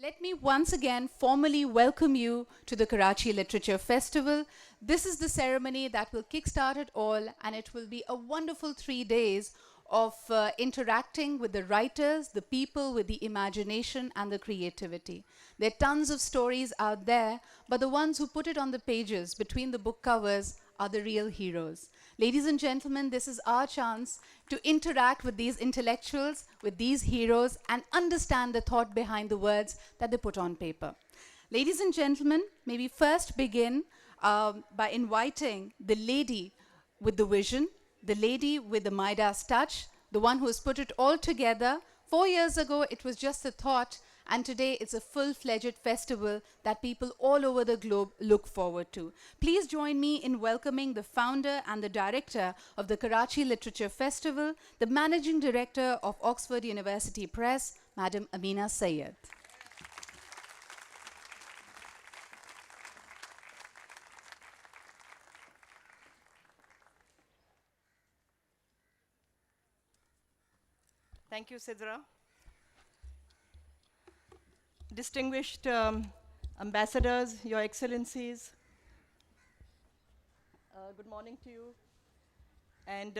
Let me once again formally welcome you to the Karachi Literature Festival. This is the ceremony that will kickstart it all, and it will be a wonderful 3 days of interacting with the writers, the people with the imagination and the creativity. There are tons of stories out there, but the ones who put it on the pages between the book covers are the real heroes. Ladies and gentlemen, this is our chance to interact with these intellectuals, with these heroes, and understand the thought behind the words that they put on paper. Ladies and gentlemen, may we first begin by inviting the lady with the vision, the lady with the Midas touch, the one who has put it all together. 4 years ago, it was just a thought, and today it's a full-fledged festival that people all over the globe look forward to. Please join me in welcoming the founder and the director of the Karachi Literature Festival, the managing director of Oxford University Press, Madam Amina Sayed. Thank you, Sidra. Distinguished ambassadors, Your Excellencies, good morning to you, and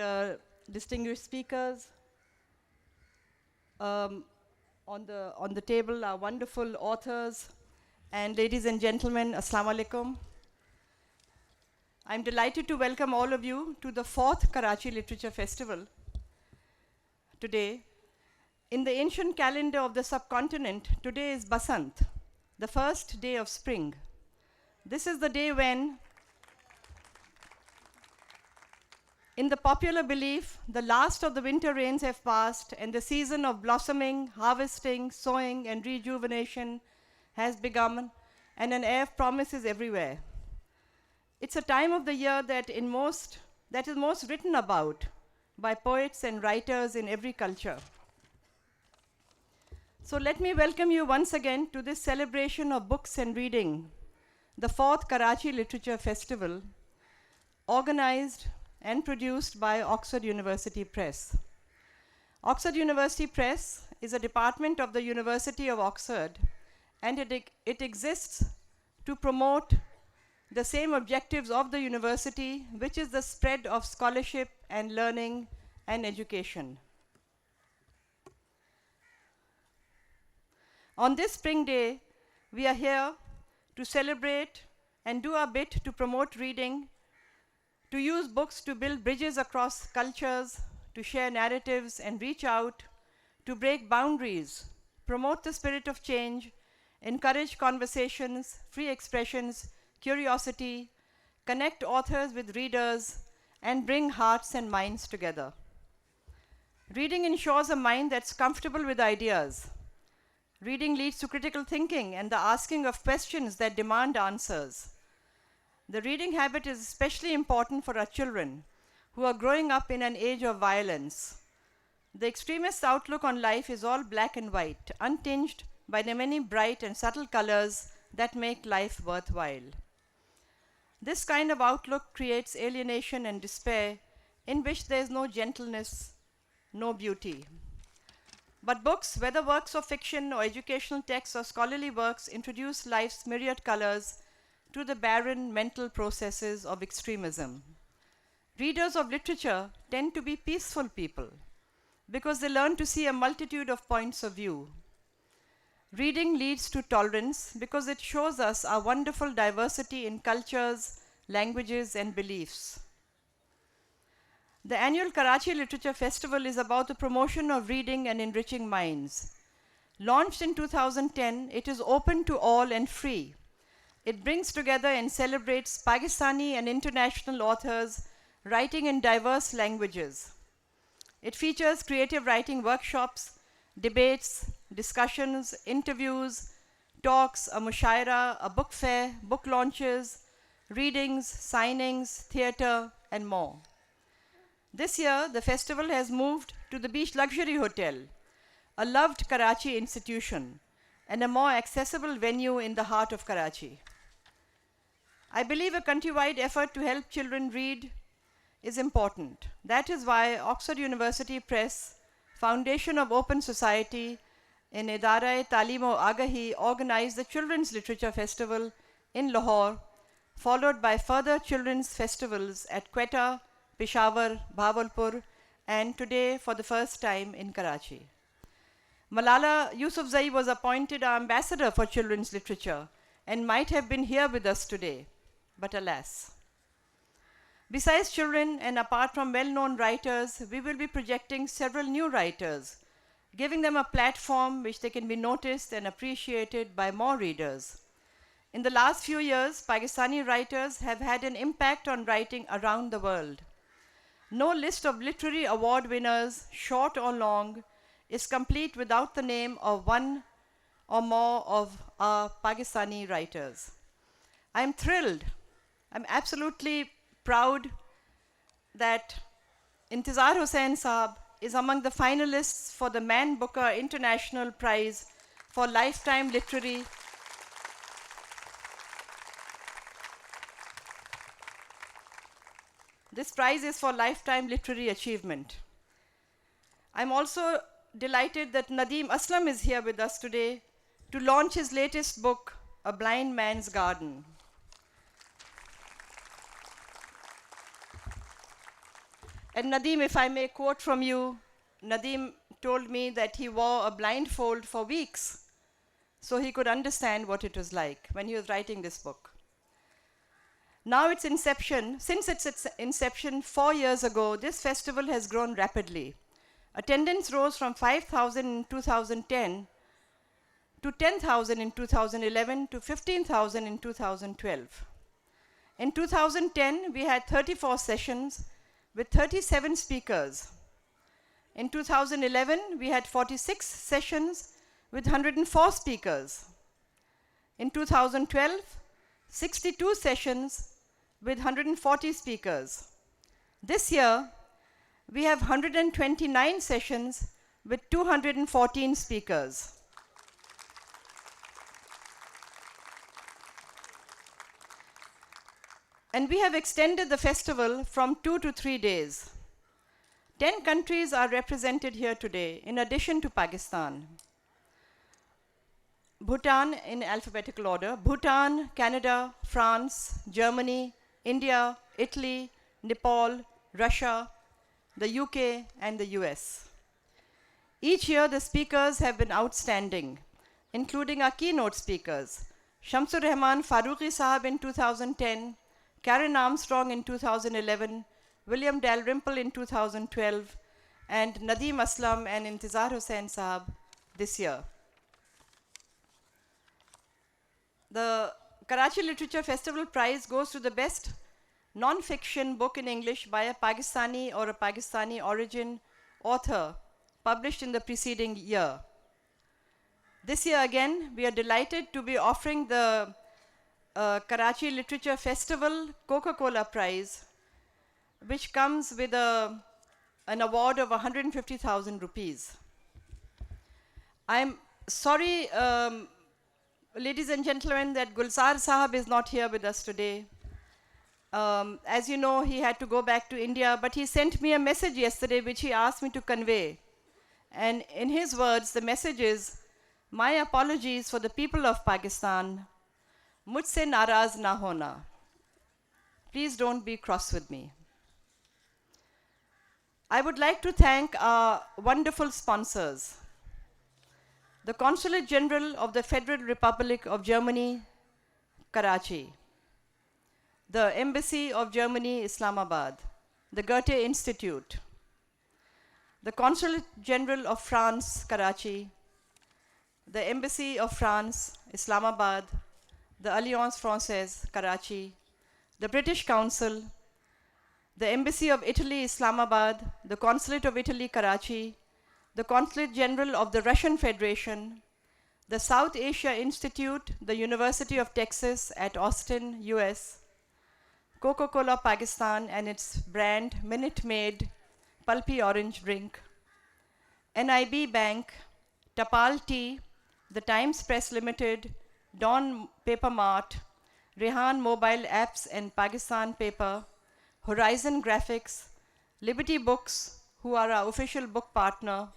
distinguished speakers. On the table are wonderful authors, and ladies and gentlemen, Assalamu alaikum. I'm delighted to welcome all of you to the 4th Karachi Literature Festival today. In the ancient calendar of the subcontinent, today is Basant, the first day of spring. This is the day when, in the popular belief, the last of the winter rains have passed and the season of blossoming, harvesting, sowing, and rejuvenation has begun, and an air of promise is everywhere. It's a time of the year that is most written about by poets and writers in every culture. So let me welcome you once again to this celebration of books and reading, the 4th Karachi Literature Festival, organized and produced by Oxford University Press. Oxford University Press is a department of the University of Oxford, and it exists to promote the same objectives of the university, which is the spread of scholarship and learning and education. On this spring day, we are here to celebrate and do our bit to promote reading, to use books to build bridges across cultures, to share narratives and reach out, to break boundaries, promote the spirit of change, encourage conversations, free expressions, curiosity, connect authors with readers, and bring hearts and minds together. Reading ensures a mind that's comfortable with ideas. Reading leads to critical thinking and the asking of questions that demand answers. The reading habit is especially important for our children, who are growing up in an age of violence. The extremist outlook on life is all black and white, untinged by the many bright and subtle colors that make life worthwhile. This kind of outlook creates alienation and despair, in which there is no gentleness, no beauty. But books, whether works of fiction or educational texts or scholarly works, introduce life's myriad colors to the barren mental processes of extremism. Readers of literature tend to be peaceful people because they learn to see a multitude of points of view. Reading leads to tolerance because it shows us our wonderful diversity in cultures, languages, and beliefs. The annual Karachi Literature Festival is about the promotion of reading and enriching minds. Launched in 2010, it is open to all and free. It brings together and celebrates Pakistani and international authors writing in diverse languages. It features creative writing workshops, debates, discussions, interviews, talks, a mushaira, a book fair, book launches, readings, signings, theatre, and more. This year, the festival has moved to the Beach Luxury Hotel, a loved Karachi institution, and a more accessible venue in the heart of Karachi. I believe a countrywide effort to help children read is important. That is why Oxford University Press, Foundation of Open Society, in Idara-e-Talim-o-Agahi organized the Children's Literature Festival in Lahore, followed by further children's festivals at Quetta, Peshawar, Bahawalpur, and today for the first time in Karachi. Malala Yousafzai was appointed our ambassador for children's literature and might have been here with us today, but alas. Besides children and apart from well-known writers, we will be projecting several new writers, giving them a platform which they can be noticed and appreciated by more readers. In the last few years, Pakistani writers have had an impact on writing around the world. No list of literary award winners, short or long, is complete without the name of one or more of our Pakistani writers. I'm thrilled, I'm absolutely proud that Intizar Hussain Saab is among the finalists for the Man Booker International Prize for Lifetime Literary This prize is for lifetime literary achievement. I'm also delighted that Nadeem Aslam is here with us today to launch his latest book, A Blind Man's Garden. And Nadeem, if I may quote from you, Nadeem told me that he wore a blindfold for weeks so he could understand what it was like when he was writing this book. Now its inception, since its inception 4 years ago, this festival has grown rapidly. Attendance rose from 5,000 in 2010 to 10,000 in 2011 to 15,000 in 2012. In 2010, we had 34 sessions with 37 speakers. In 2011, we had 46 sessions with 104 speakers. In 2012, 62 sessions with 140 speakers. This year, we have 129 sessions with 214 speakers. And we have extended the festival from 2 to 3 days. 10 countries are represented here today, in addition to Pakistan. Bhutan in alphabetical order, Bhutan, Canada, France, Germany, India, Italy, Nepal, Russia, the UK, and the US. Each year the speakers have been outstanding, including our keynote speakers, Shamsur Rahman Farooqi Sahab in 2010, Karen Armstrong in 2011, William Dalrymple in 2012, and Nadeem Aslam and Intizar Hussain Sahab this year. The Karachi Literature Festival Prize goes to the best non-fiction book in English by a Pakistani or a Pakistani origin author published in the preceding year. This year again, we are delighted to be offering the Karachi Literature Festival Coca-Cola Prize, which comes with an award of 150,000 rupees. I'm sorry, ladies and gentlemen, that Gulzar Sahab is not here with us today. As you know, he had to go back to India, but he sent me a message yesterday which he asked me to convey. And in his words, the message is, my apologies for the people of Pakistan. Mujhse naraz na hona. Please don't be cross with me. I would like to thank our wonderful sponsors. The Consulate General of the Federal Republic of Germany, Karachi. The Embassy of Germany, Islamabad. The Goethe Institute. The Consulate General of France, Karachi. The Embassy of France, Islamabad. The Alliance Française, Karachi. The British Council. The Embassy of Italy, Islamabad. The Consulate of Italy, Karachi. The Consulate General of the Russian Federation, the South Asia Institute, the University of Texas at Austin, US, Coca-Cola Pakistan and its brand Minute Maid pulpy orange drink, NIB Bank, Tapal Tea, the Times Press Limited, Dawn Paper Mart, Rehan Mobile Apps and Pakistan Paper, Horizon Graphics, Liberty Books, who are our official book partner,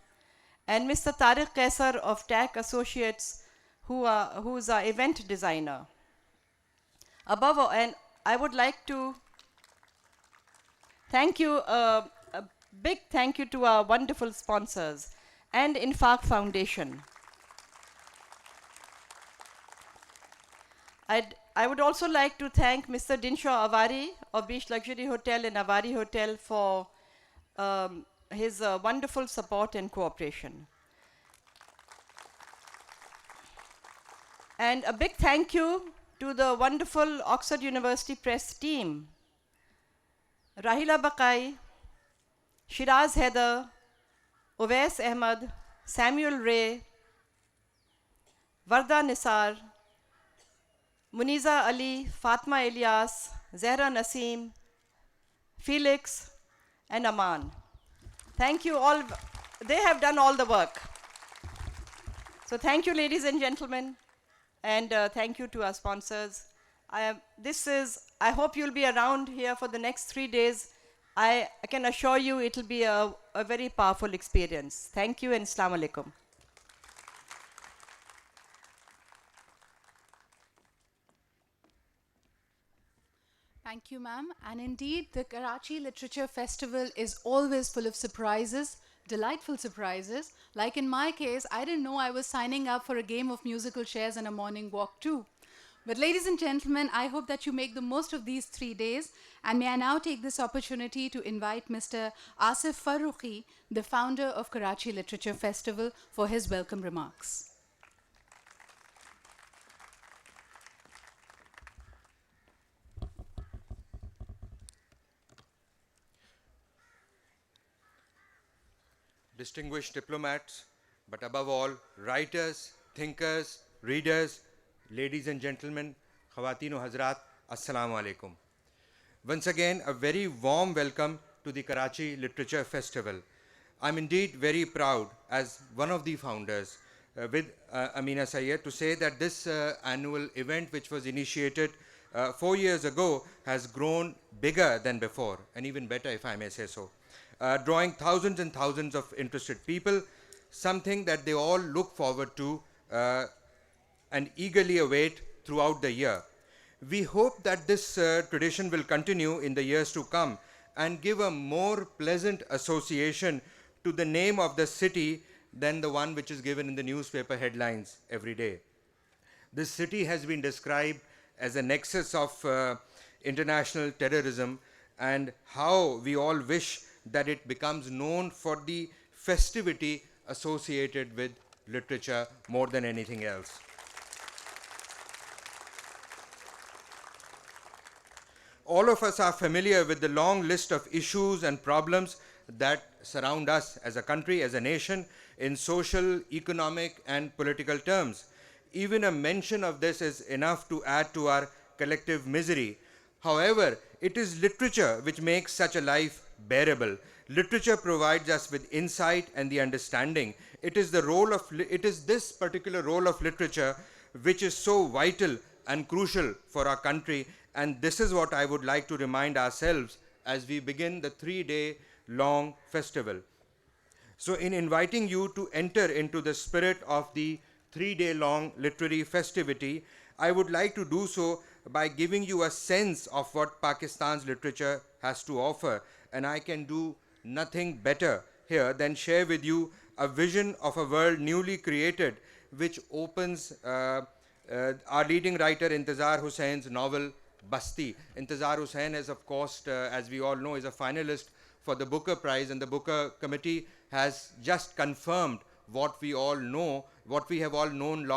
and Mr. Tariq Kaisar of TAC Associates, who's our event designer. Above all, and I would like to thank you, a big thank you to our wonderful sponsors and Infaq Foundation. I would also like to thank Mr. Dinshaw Avari of Beach Luxury Hotel and Avari Hotel for his wonderful support and cooperation. And a big thank you to the wonderful Oxford University Press team, Rahila Bakai, Shiraz Heather, Uwais Ahmad, Samuel Ray, Varda Nisar, Muniza Ali, Fatma Ilyas, Zehra Naseem, Felix, and Aman. Thank you all. They have done all the work. So thank you, ladies and gentlemen, and thank you to our sponsors. I hope you'll be around here for the next 3 days. I can assure you it will be a very powerful experience. Thank you and Assalamu alaikum. Thank you, ma'am. And indeed, the Karachi Literature Festival is always full of surprises, delightful surprises. Like in my case, I didn't know I was signing up for a game of musical chairs and a morning walk too. But ladies and gentlemen, I hope that you make the most of these 3 days. And may I now take this opportunity to invite Mr. Asif Farooqi, the founder of Karachi Literature Festival, for his welcome remarks. Distinguished diplomats, but above all, writers, thinkers, readers, ladies and gentlemen, Khawateen o Hazrat, Assalamu alaikum. Once again, a very warm welcome to the Karachi Literature Festival. I'm indeed very proud, as one of the founders, with Amina Sayyed, to say that this annual event, which was initiated 4 years ago, has grown bigger than before, and even better, if I may say so. Drawing thousands and thousands of interested people, something that they all look forward to and eagerly await throughout the year. We hope that this tradition will continue in the years to come and give a more pleasant association to the name of the city than the one which is given in the newspaper headlines every day. This city has been described as a nexus of international terrorism, and how we all wish that it becomes known for the festivity associated with literature more than anything else. All of us are familiar with the long list of issues and problems that surround us as a country, as a nation, in social, economic, and political terms. Even a mention of this is enough to add to our collective misery. However, it is literature which makes such a life bearable. Literature provides us with insight and the understanding. It is this particular role of literature which is so vital and crucial for our country, and this is what I would like to remind ourselves as we begin the 3-day long festival. So in inviting you to enter into the spirit of the 3-day long literary festivity, I would like to do so by giving you a sense of what Pakistan's literature has to offer, and I can do nothing better here than share with you a vision of a world newly created, which opens our leading writer Intizar Husain's novel Basti. Intizar Hussain is, of course, as we all know, is a finalist for the Booker Prize, and the Booker Committee has just confirmed what we all know, what we have all known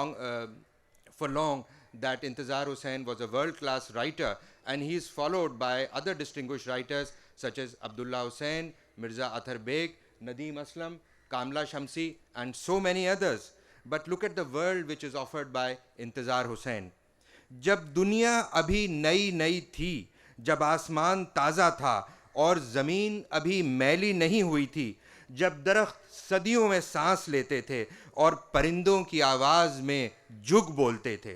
for long, that Intizar Hussain was a world-class writer, and he is followed by other distinguished writers such as Abdullah Hussain, Mirza Athar Beg, Nadeem Aslam, Kamla Shamsi, and so many others. But look at the world which is offered by Intizar Hussain. जब दुनिया अभी नई नई थी, जब आसमान ताज़ा था और ज़मीन अभी मैली नहीं हुई थी, जब दरख्त सदियों में सांस लेते थे और परिंदों की आवाज़ में जुग बोलते थे,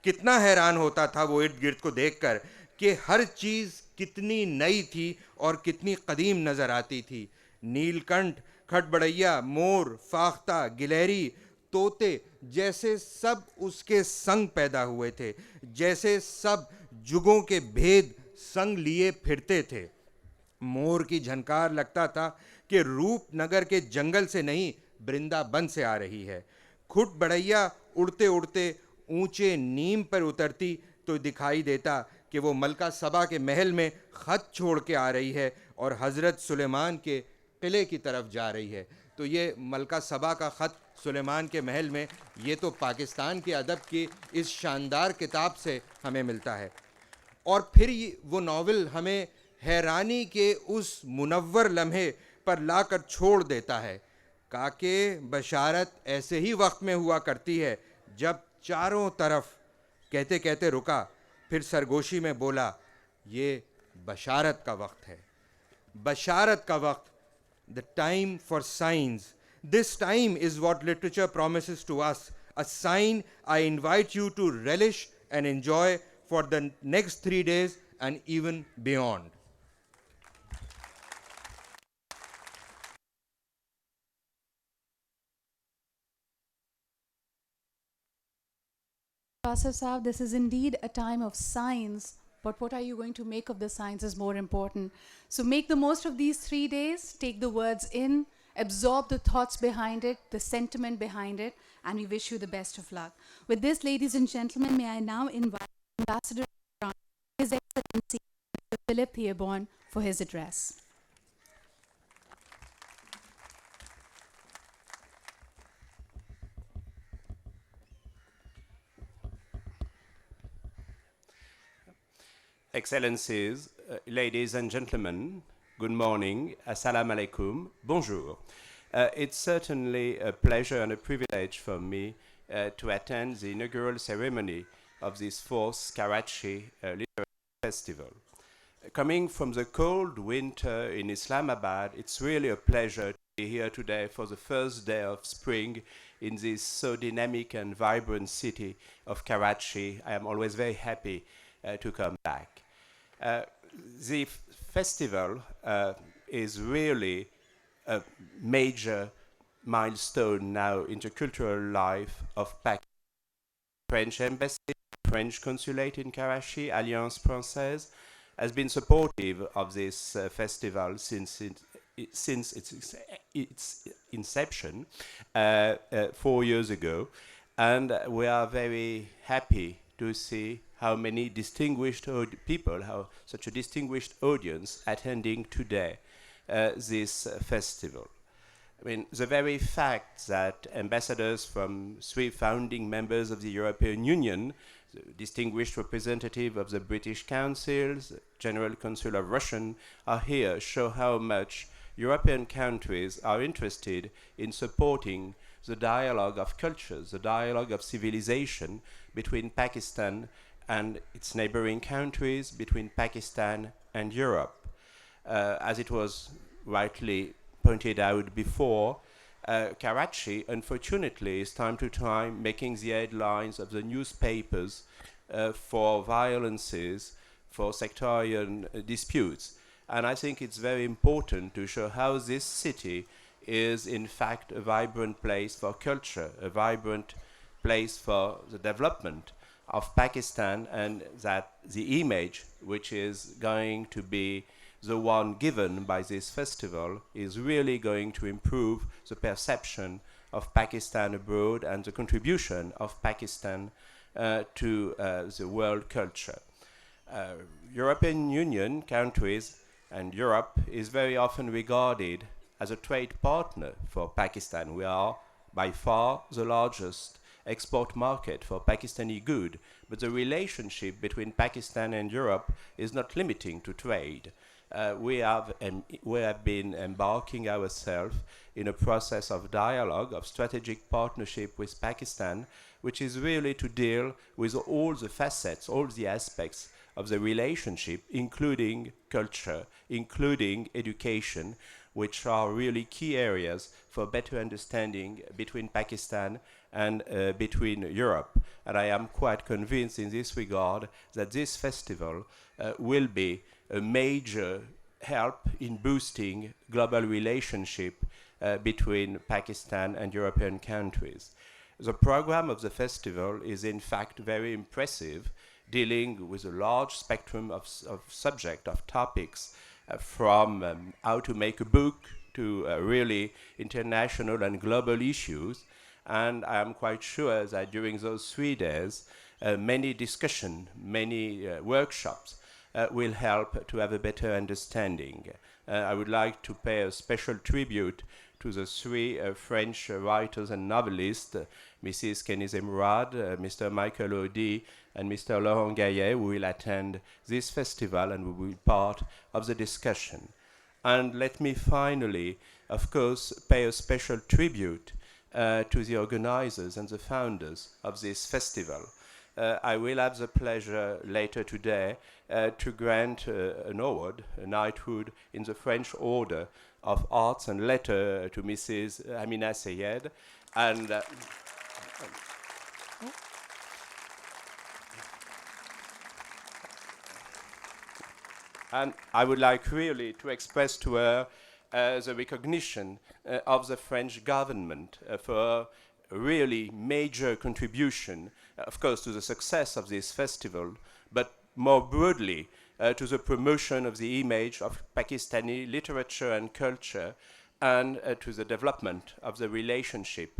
कितना हैरान होता था वो इर्द गिर्द को देखकर कि हर चीज़ कितनी नई थी और कितनी कदीम नज़र आती थी. नीलकंठ खटबड़ैया, मोर, फाख्ता, गिलहरी, तोते जैसे सब उसके संग पैदा हुए थे, जैसे सब जुगों के भेद संग लिए फिरते थे। मोर की झनकार लगता था कि रूपनगर के जंगल से नहीं, वृंदावन से आ रही है। खुट बढ़ैया उड़ते उड़ते ऊंचे नीम पर उतरती तो दिखाई देता कि वो मलका सबा के महल में खत छोड़ के आ रही है और हज़रत सुलेमान के किले की तरफ जा रही है। तो ये मलका सबा का ख़त सुलेमान के महल में, ये तो पाकिस्तान के अदब की इस शानदार किताब से हमें मिलता है। और फिर वो नावल हमें हैरानी के उस मुनव्वर लम्हे पर लाकर छोड़ देता है। काके बशारत ऐसे ही वक्त में हुआ करती है जब चारों तरफ, कहते कहते रुका, फिर सरगोशी में बोला, ये बशारत का वक्त है, बशारत का वक्त, the time for signs. This time is what literature promises to us, a sign I invite you to relish and enjoy for the next 3 days and even beyond. Asif Saab, this is indeed a time of signs, but what are you going to make of the signs is more important. So make the most of these 3 days, take the words in, absorb the thoughts behind it, the sentiment behind it, and we wish you the best of luck. With this, ladies and gentlemen, may I now invite Ambassador His Excellency Mr. Philip Theobon for his address. Excellencies, ladies and gentlemen, good morning, assalamu alaikum, bonjour. It's certainly a pleasure and a privilege for me to attend the inaugural ceremony of this fourth Karachi Literary Festival. Coming from the cold winter in Islamabad, it's really a pleasure to be here today for the first day of spring in this so dynamic and vibrant city of Karachi. I am always very happy to come back. The festival is really a major milestone now in the cultural life of Pakistan. French Embassy, French Consulate in Karachi, Alliance Française, has been supportive of this festival since its inception 4 years ago, and we are very happy to see how many distinguished people, how such a distinguished audience attending today this festival. I mean, the very fact that ambassadors from 3 founding members of the European Union, the distinguished representative of the British Council, the General Consul of Russia, are here show how much European countries are interested in supporting the dialogue of cultures, the dialogue of civilization between Pakistan and its neighboring countries, between Pakistan and Europe. As it was rightly pointed out before, Karachi, unfortunately, is time to time making the headlines of the newspapers for violences, for sectarian disputes. And I think it's very important to show how this city is, in fact, a vibrant place for culture, a vibrant place for the development of Pakistan, and that the image which is going to be the one given by this festival is really going to improve the perception of Pakistan abroad and the contribution of Pakistan to the world culture. European Union countries and Europe is very often regarded as a trade partner for Pakistan. We are by far the largest export market for Pakistani good, but the relationship between Pakistan and Europe is not limiting to trade. We have been embarking ourselves in a process of dialogue, of strategic partnership with Pakistan, which is really to deal with all the facets, all the aspects of the relationship, including culture, including education, which are really key areas for better understanding between Pakistan and between Europe. And I am quite convinced in this regard that this festival will be a major help in boosting global relationship between Pakistan and European countries. The program of the festival is in fact very impressive, dealing with a large spectrum of subject, of topics, from how to make a book to really international and global issues. And I am quite sure that during those 3 days, many discussions, many workshops will help to have a better understanding. I would like to pay a special tribute to the 3 French writers and novelists, Mrs. Kenizeh Mourad, Mr. Michael O'D, and Mr. Laurent Gaillet, who will attend this festival and will be part of the discussion. And let me finally, of course, pay a special tribute to the organizers and the founders of this festival. I will have the pleasure later today to grant an award, a knighthood in the French Order of Arts and Letters to Mrs. Amina Sayed. And I would like really to express to her the recognition of the French government for a really major contribution, of course, to the success of this festival, but more broadly to the promotion of the image of Pakistani literature and culture, and to the development of the relationship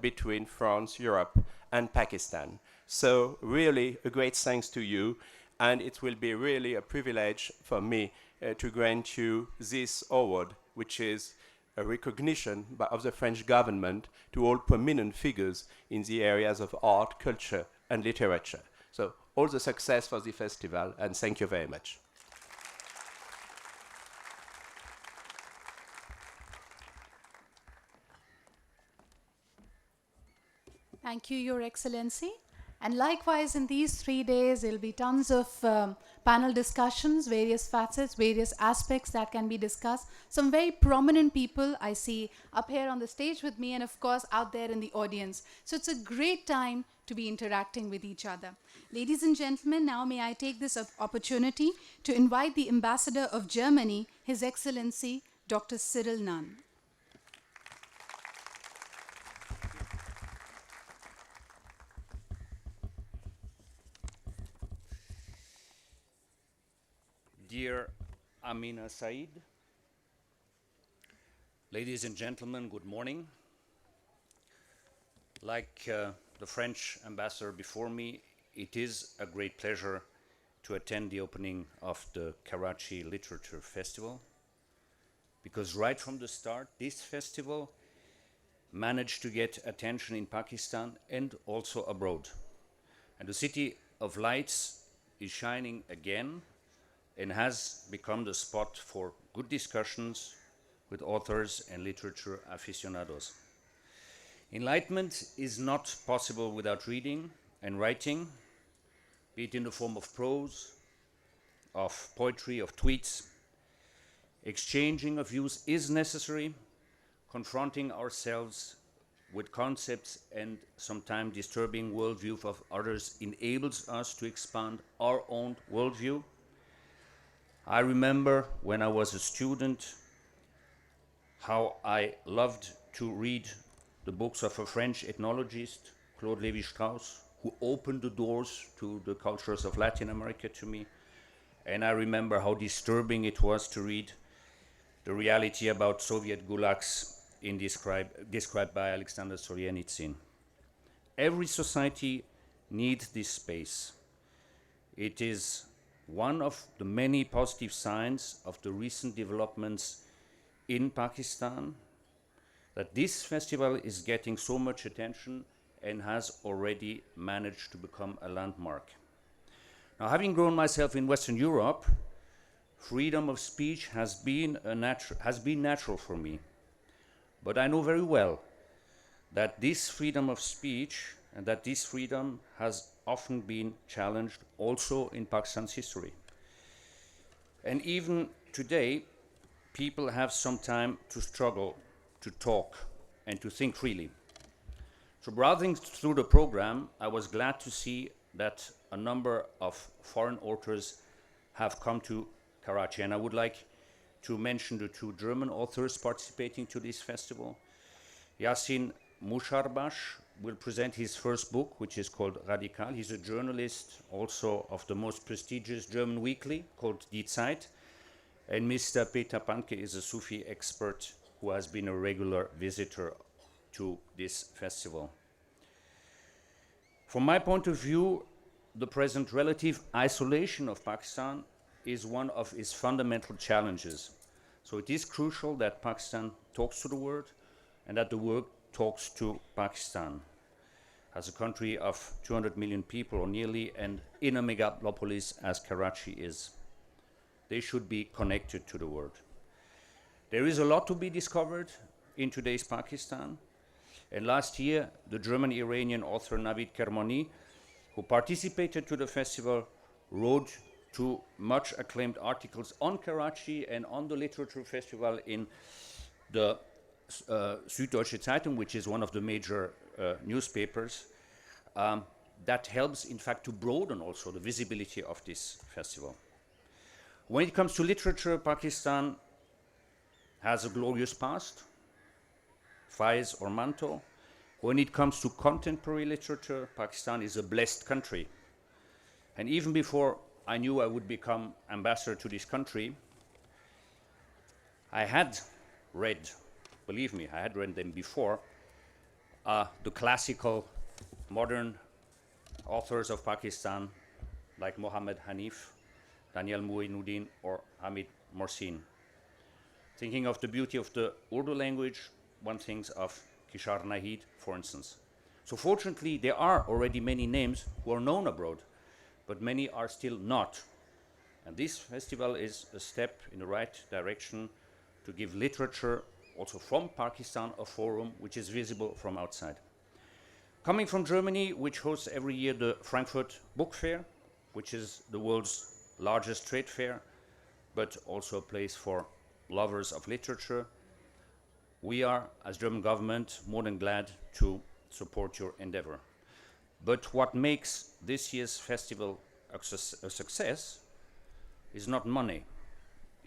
between France, Europe, and Pakistan. So really a great thanks to you, and it will be really a privilege for me to grant you this award, which is a recognition of the French government to all prominent figures in the areas of art, culture, and literature. So all the success for the festival, and thank you very much. Thank you, Your Excellency. And likewise, in these 3 days, there'll be tons of panel discussions, various facets, various aspects that can be discussed. Some very prominent people I see up here on the stage with me, and of course out there in the audience. So it's a great time to be interacting with each other. Ladies and gentlemen, now may I take this opportunity to invite the Ambassador of Germany, His Excellency Dr. Cyril Nunn. Dear Amina Said, ladies and gentlemen, good morning. Like the French ambassador before me, it is a great pleasure to attend the opening of the Karachi Literature Festival, because right from the start, this festival managed to get attention in Pakistan and also abroad. And the City of Lights is shining again and has become the spot for good discussions with authors and literature aficionados. Enlightenment is not possible without reading and writing, be it in the form of prose, of poetry, of tweets. Exchanging of views is necessary. Confronting ourselves with concepts and sometimes disturbing worldview of others enables us to expand our own worldview. I remember when I was a student how I loved to read the books of a French ethnologist, Claude Lévi-Strauss, who opened the doors to the cultures of Latin America to me. And I remember how disturbing it was to read the reality about Soviet gulags described by Alexander Solzhenitsyn. Every society needs this space. It is one of the many positive signs of the recent developments in Pakistan that this festival is getting so much attention and has already managed to become a landmark. Now, having grown myself in Western Europe, freedom of speech has been natural for me. But I know very well that this freedom of speech and that this freedom has often been challenged also in Pakistan's history. And even today, people have some time to struggle, to talk, and to think freely. So browsing through the program, I was glad to see that a number of foreign authors have come to Karachi, and I would like to mention the two German authors participating to this festival. Yassin Musharbash will present his first book, which is called Radikal. He's a journalist also of the most prestigious German weekly called Die Zeit. And Mr. Peter Panke is a Sufi expert who has been a regular visitor to this festival. From my point of view, the present relative isolation of Pakistan is one of its fundamental challenges. So it is crucial that Pakistan talks to the world and that the world talks to Pakistan. As a country of 200 million people or nearly, and in a megalopolis as Karachi is, they should be connected to the world. There is a lot to be discovered in today's Pakistan. And last year, the German-Iranian author Navid Kermani, who participated to the festival, wrote two much acclaimed articles on Karachi and on the literature festival in the Süddeutsche Zeitung, which is one of the major newspapers. That helps, in fact, to broaden also the visibility of this festival. When it comes to literature, Pakistan has a glorious past, Faiz or Manto. When it comes to contemporary literature, Pakistan is a blessed country. And even before I knew I would become ambassador to this country, I had read, believe me, I had read them before, the classical modern authors of Pakistan, like Mohammed Hanif, Daniel Muinuddin, or Hamid Morsin. Thinking of the beauty of the Urdu language, one thinks of Kishar Nahid, for instance. So fortunately, there are already many names who are known abroad, but many are still not. And this festival is a step in the right direction to give literature, also from Pakistan, a forum which is visible from outside. Coming from Germany, which hosts every year the Frankfurt Book Fair, which is the world's largest trade fair, but also a place for lovers of literature, we are, as German government, more than glad to support your endeavor. But what makes this year's festival a success is not money.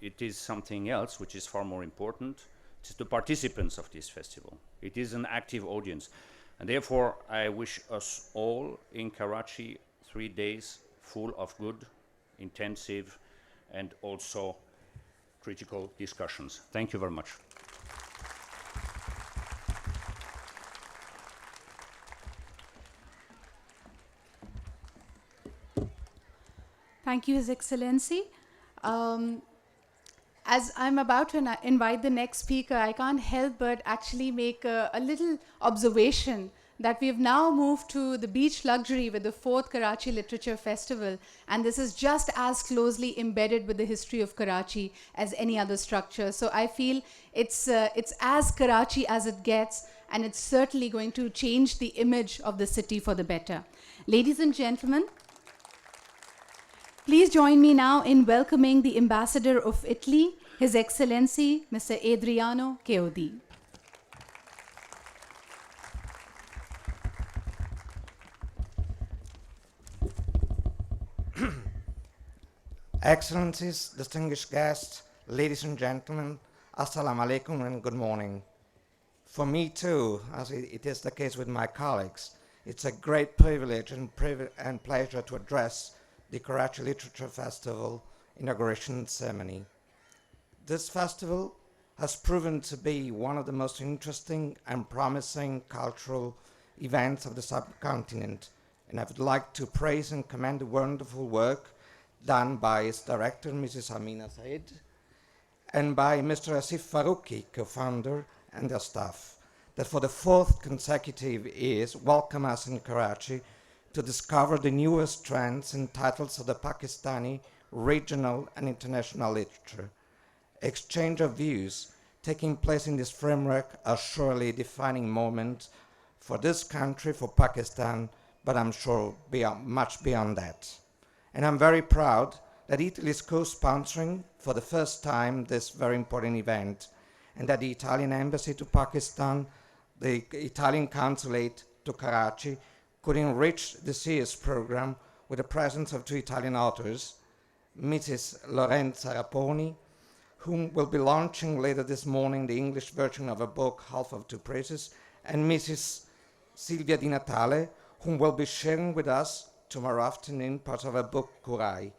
It is something else which is far more important. It is the participants of this festival. It is an active audience. And therefore, I wish us all in Karachi 3 days full of good, intensive, and also critical discussions. Thank you very much. Thank you, His Excellency. As I'm about to invite the next speaker, I can't help but actually make a little observation that we've now moved to the beach luxury with the 4th Karachi Literature Festival, and this is just as closely embedded with the history of Karachi as any other structure. So I feel it's as Karachi as it gets, and it's certainly going to change the image of the city for the better. Ladies and gentlemen, please join me now in welcoming the Ambassador of Italy, His Excellency, Mr. Adriano Chiodi. Excellencies, distinguished guests, ladies and gentlemen, Assalamu alaikum and good morning. For me too, as it is the case with my colleagues, it's a great privilege and pleasure to address the Karachi Literature Festival inauguration ceremony. This festival has proven to be one of the most interesting and promising cultural events of the subcontinent, and I would like to praise and commend the wonderful work done by its director, Mrs. Amina Said, and by Mr. Asif Faruqi, co-founder, and their staff, that for the 4th consecutive years welcome us in Karachi to discover the newest trends and titles of the Pakistani regional and international literature. Exchange of views taking place in this framework are surely a defining moment for this country, for Pakistan, but I'm sure much beyond that. And I'm very proud that Italy is co-sponsoring for the first time this very important event, and that the Italian Embassy to Pakistan, the Italian Consulate to Karachi, could enrich this year's program with the presence of 2 Italian authors, Mrs. Lorenza Raponi, whom will be launching later this morning the English version of a book, Half of Two Praises, and Mrs. Silvia Di Natale, whom will be sharing with us tomorrow afternoon part of her book, Kurai.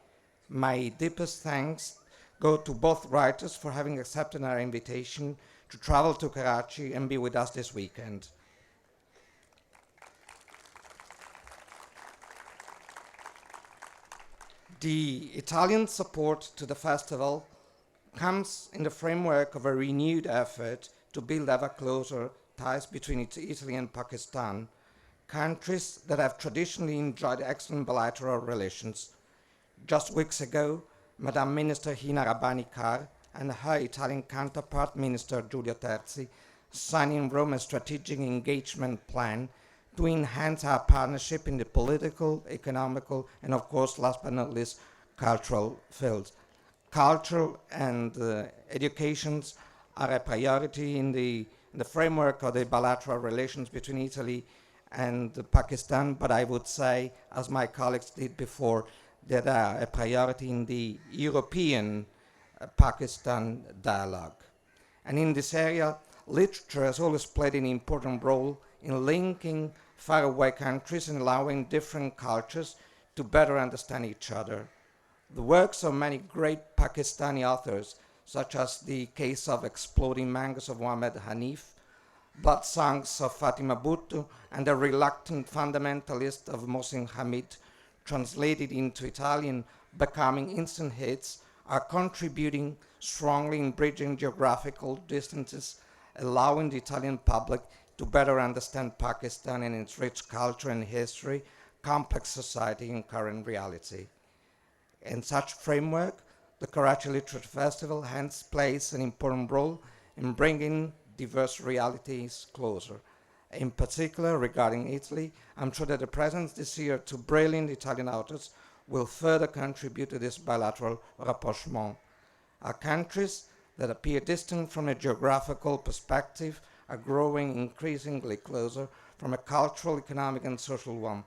My deepest thanks go to both writers for having accepted our invitation to travel to Karachi and be with us this weekend. The Italian support to the festival comes in the framework of a renewed effort to build ever closer ties between Italy and Pakistan, countries that have traditionally enjoyed excellent bilateral relations. Just weeks ago, Madam Minister Hina Rabbani Kar and her Italian counterpart, Minister Giulio Terzi, signed in Rome a strategic engagement plan to enhance our partnership in the political, economical, and of course, last but not least, cultural fields. Culture and education are a priority in the framework of the bilateral relations between Italy and Pakistan, but I would say, as my colleagues did before, that are a priority in the European Pakistan dialogue. And in this area, literature has always played an important role in linking faraway countries and allowing different cultures to better understand each other. The works of many great Pakistani authors, such as the case of Exploding Mangoes of Muhammad Hanif, Blood Songs of Fatima Bhutto, and The Reluctant Fundamentalist of Mohsin Hamid, translated into Italian, becoming instant hits, are contributing strongly in bridging geographical distances, allowing the Italian public to better understand Pakistan and its rich culture and history, complex society, and current reality. In such framework, the Karachi Literature Festival hence plays an important role in bringing diverse realities closer. In particular, regarding Italy, I'm sure that the presence this year of two brilliant Italian authors will further contribute to this bilateral rapprochement. Our countries that appear distant from a geographical perspective are growing increasingly closer from a cultural, economic, and social one,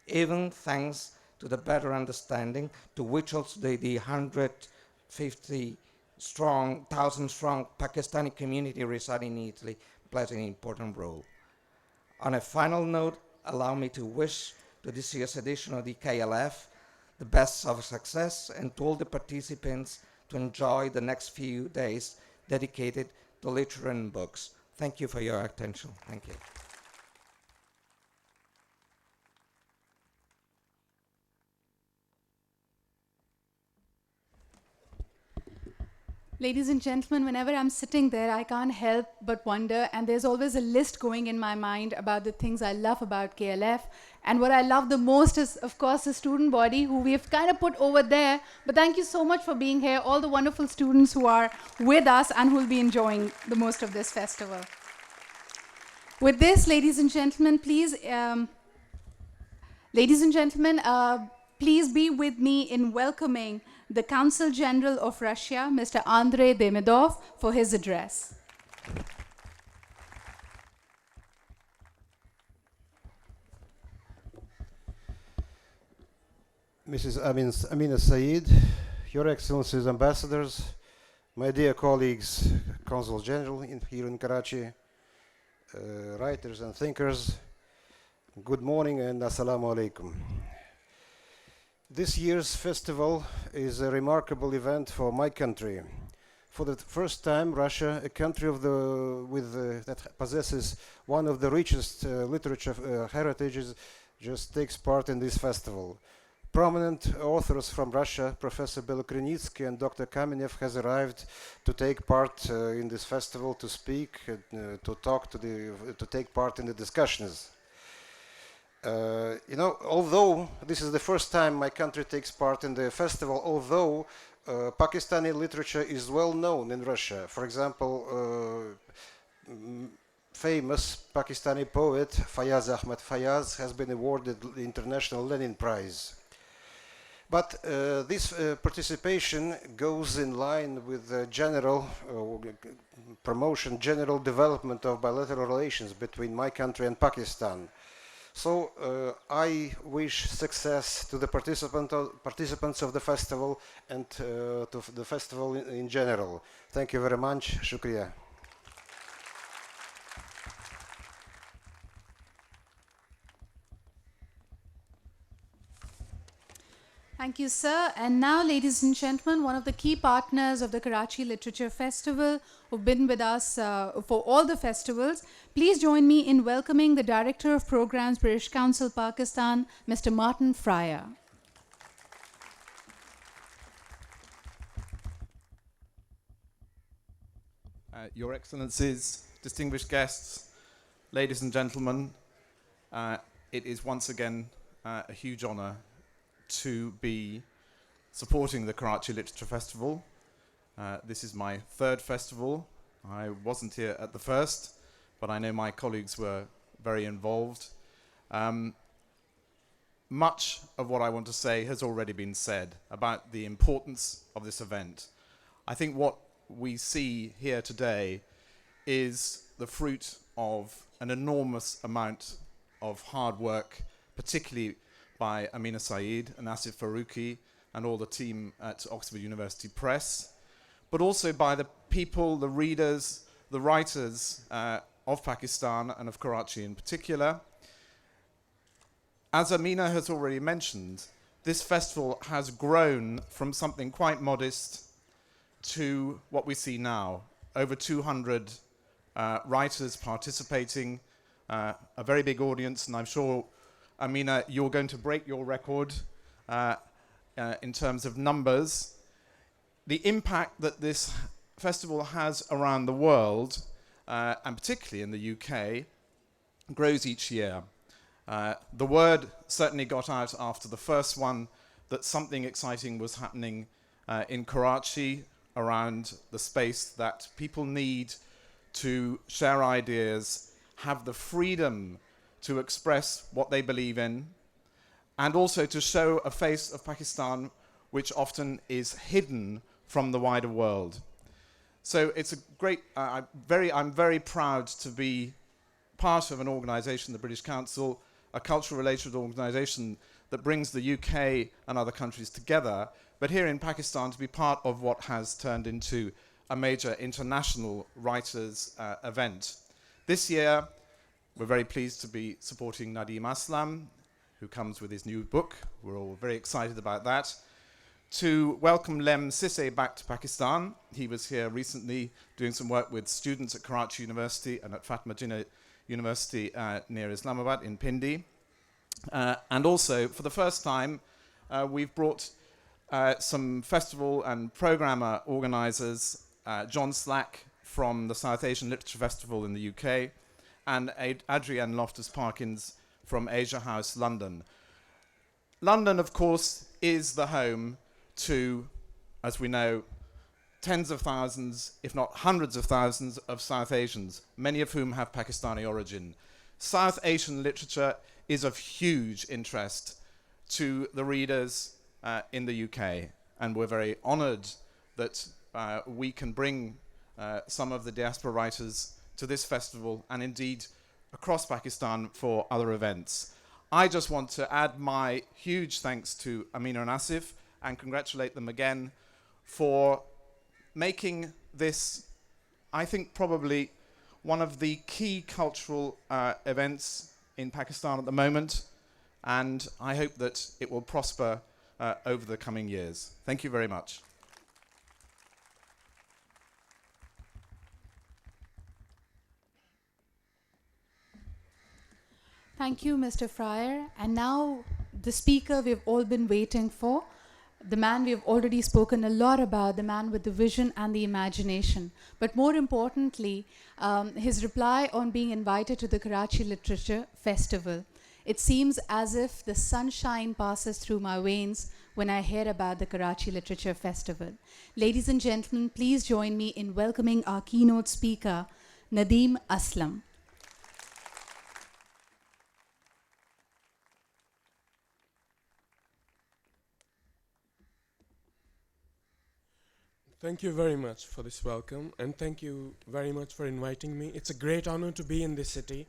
even thanks to the better understanding to which also the 150,000 strong Pakistani community residing in Italy plays an important role. On a final note, allow me to wish to this year's edition of the KLF the best of success and to all the participants to enjoy the next few days dedicated to literature and books. Thank you for your attention. Thank you. Ladies and gentlemen, whenever I'm sitting there, I can't help but wonder, and there's always a list going in my mind about the things I love about KLF. And what I love the most is, of course, the student body, who we've kind of put over there. But thank you so much for being here, all the wonderful students who are with us and who will be enjoying the most of this festival. With this, ladies and gentlemen, please be with me in welcoming the Consul General of Russia, Mr. Andrei Demidov, for his address. Mrs. Amina Said, Your Excellencies, Ambassadors, my dear colleagues, Consul General here in Karachi, writers and thinkers, good morning and assalamu alaikum. This year's festival is a remarkable event for my country. For the first time, Russia, a country that possesses one of the richest literature heritages, just takes part in this festival. Prominent authors from Russia, Professor Belokrenitsky and Dr. Kamenev, has arrived to take part in this festival, to speak, to take part in the discussions. Although this is the first time my country takes part in the festival, although Pakistani literature is well known in Russia. For example, famous Pakistani poet Fayaz Ahmad Fayaz has been awarded the International Lenin Prize. But this participation goes in line with the general general development of bilateral relations between my country and Pakistan. So I wish success to the participants of the festival and to the festival in general. Thank you very much. Shukriya. Thank you, sir. And now, ladies and gentlemen, one of the key partners of the Karachi Literature Festival, who've been with us for all the festivals, please join me in welcoming the Director of Programs, British Council, Pakistan, Mr. Martin Fryer. Your Excellencies, distinguished guests, ladies and gentlemen, it is once again a huge honour to be supporting the Karachi Literature Festival. This is my third festival. I wasn't here at the first, but I know my colleagues were very involved. Much of what I want to say has already been said about the importance of this event. I think what we see here today is the fruit of an enormous amount of hard work, particularly by Amina Saeed and Asif Faruqi and all the team at Oxford University Press, but also by the people, the readers, the writers of Pakistan and of Karachi in particular. As Amina has already mentioned, this festival has grown from something quite modest to what we see now. Over 200 writers participating, a very big audience, and I'm sure, Amina, you're going to break your record in terms of numbers. The impact that this festival has around the world, and particularly in the UK, grows each year. The word certainly got out after the first one that something exciting was happening in Karachi around the space that people need to share ideas, have the freedom to express what they believe in, and also to show a face of Pakistan which often is hidden from the wider world. So it's a great, I'm very proud to be part of an organisation, the British Council, a cultural related organisation that brings the UK and other countries together, but here in Pakistan to be part of what has turned into a major international writers' event. This year, we're very pleased to be supporting Nadeem Aslam, who comes with his new book. We're all very excited about that. To welcome Lem Sisse back to Pakistan. He was here recently doing some work with students at Karachi University and at Fatma Jinnah University near Islamabad in Pindi. And also, for the first time, we've brought some festival and programmer organisers, John Slack from the South Asian Literature Festival in the UK, and Adrienne Loftus-Parkins from Asia House London. London, of course, is the home to, as we know, tens of thousands, if not hundreds of thousands, of South Asians, many of whom have Pakistani origin. South Asian literature is of huge interest to the readers in the UK, and we're very honoured that we can bring some of the diaspora writers to this festival and indeed across Pakistan for other events. I just want to add my huge thanks to Amina and Asif and congratulate them again for making this, I think, probably one of the key cultural events in Pakistan at the moment, and I hope that it will prosper over the coming years. Thank you very much. Thank you, Mr. Fryer. And now the speaker we've all been waiting for, the man we've already spoken a lot about, the man with the vision and the imagination. But more importantly, his reply on being invited to the Karachi Literature Festival. It seems as if the sunshine passes through my veins when I hear about the Karachi Literature Festival. Ladies and gentlemen, please join me in welcoming our keynote speaker, Nadeem Aslam. Thank you very much for this welcome, and thank you very much for inviting me. It's a great honor to be in this city,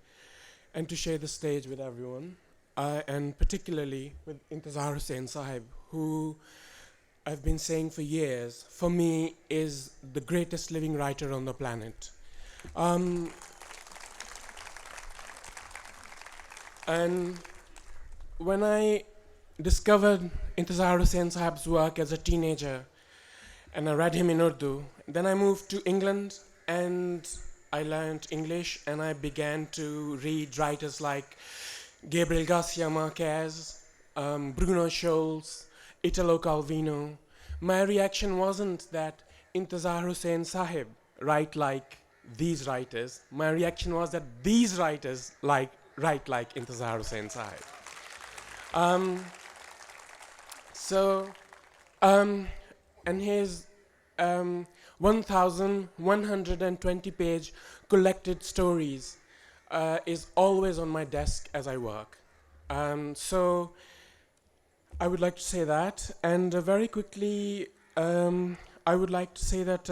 and to share the stage with everyone, and particularly with Intezar Hussain Sahib, who I've been saying for years, for me, is the greatest living writer on the planet. And when I discovered Intezar Hussain Sahib's work as a teenager, and I read him in Urdu, then I moved to England and I learned English and I began to read writers like Gabriel Garcia Marquez, Bruno Scholes, Italo Calvino. My reaction wasn't that Intezar Hussain Sahib write like these writers. My reaction was that these writers write like Intezar Hussain Sahib. And his 1,120 page collected stories is always on my desk as I work. So I would like to say that. And very quickly, I would like to say that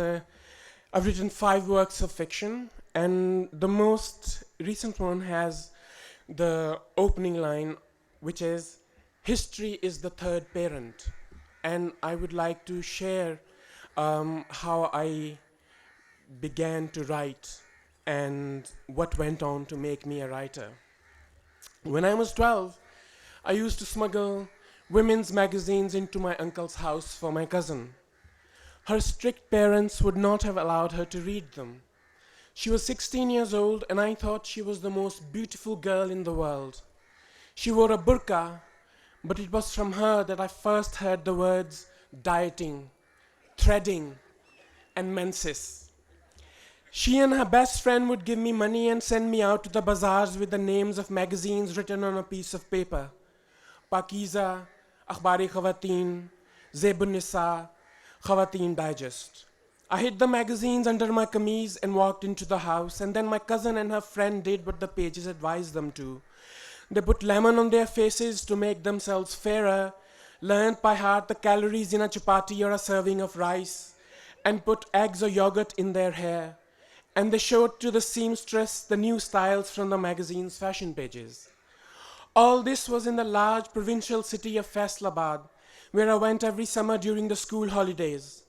I've written 5 works of fiction, and the most recent one has the opening line, which is, "History is the third parent." And I would like to share how I began to write and what went on to make me a writer. When I was 12, I used to smuggle women's magazines into my uncle's house for my cousin. Her strict parents would not have allowed her to read them. She was 16 years old, and I thought she was the most beautiful girl in the world. She wore a burqa, but it was from her that I first heard the words dieting, threading, and menses. She and her best friend would give me money and send me out to the bazaars with the names of magazines written on a piece of paper. Pakiza, Akhbari Khawateen, Zebun Nisa, Khawateen Digest. I hid the magazines under my kameez and walked into the house, and then my cousin and her friend did what the pages advised them to. They put lemon on their faces to make themselves fairer, learned by heart the calories in a chapati or a serving of rice, and put eggs or yogurt in their hair. And they showed to the seamstress the new styles from the magazine's fashion pages. All this was in the large provincial city of Faisalabad, where I went every summer during the school holidays.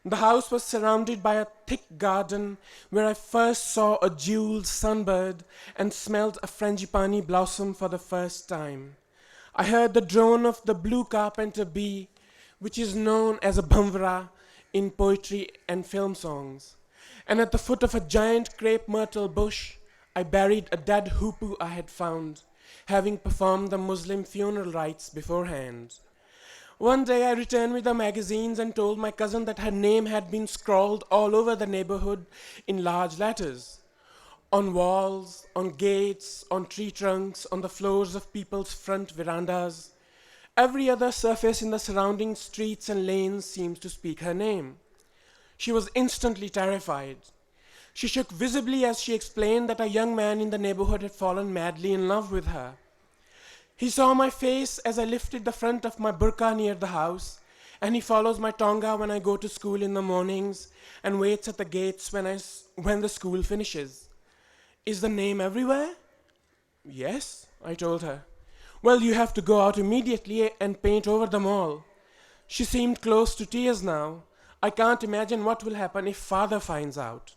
The house was surrounded by a thick garden where I first saw a jeweled sunbird and smelled a frangipani blossom for the first time. I heard the drone of the blue carpenter bee, which is known as a bhamvara in poetry and film songs. And at the foot of a giant crepe myrtle bush, I buried a dead hoopoe I had found, having performed the Muslim funeral rites beforehand. One day I returned with the magazines and told my cousin that her name had been scrawled all over the neighborhood in large letters. On walls, on gates, on tree trunks, on the floors of people's front verandas. Every other surface in the surrounding streets and lanes seems to speak her name. She was instantly terrified. She shook visibly as she explained that a young man in the neighborhood had fallen madly in love with her. He saw my face as I lifted the front of my burqa near the house, and he follows my tonga when I go to school in the mornings and waits at the gates when the school finishes. Is the name everywhere? Yes, I told her. Well, you have to go out immediately and paint over them all. She seemed close to tears now. I can't imagine what will happen if father finds out.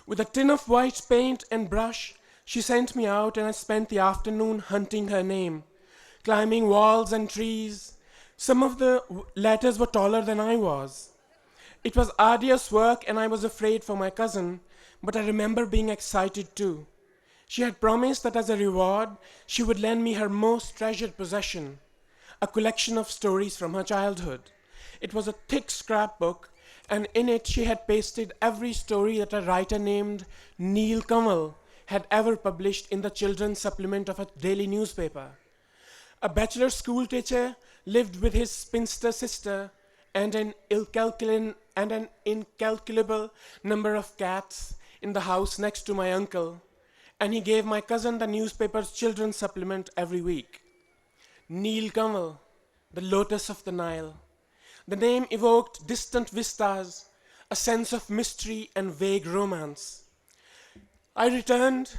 With a tin of white paint and brush, she sent me out, and I spent the afternoon hunting her name, climbing walls and trees. Some of the letters were taller than I was. It was arduous work, and I was afraid for my cousin, but I remember being excited too. She had promised that as a reward, she would lend me her most treasured possession, a collection of stories from her childhood. It was a thick scrapbook, and in it she had pasted every story that a writer named Neil Kamal had ever published in the children's supplement of a daily newspaper. A bachelor school teacher lived with his spinster sister and an incalculable number of cats in the house next to my uncle, and he gave my cousin the newspaper's children's supplement every week. Neil Kamal, the lotus of the Nile. The name evoked distant vistas, a sense of mystery and vague romance. I returned,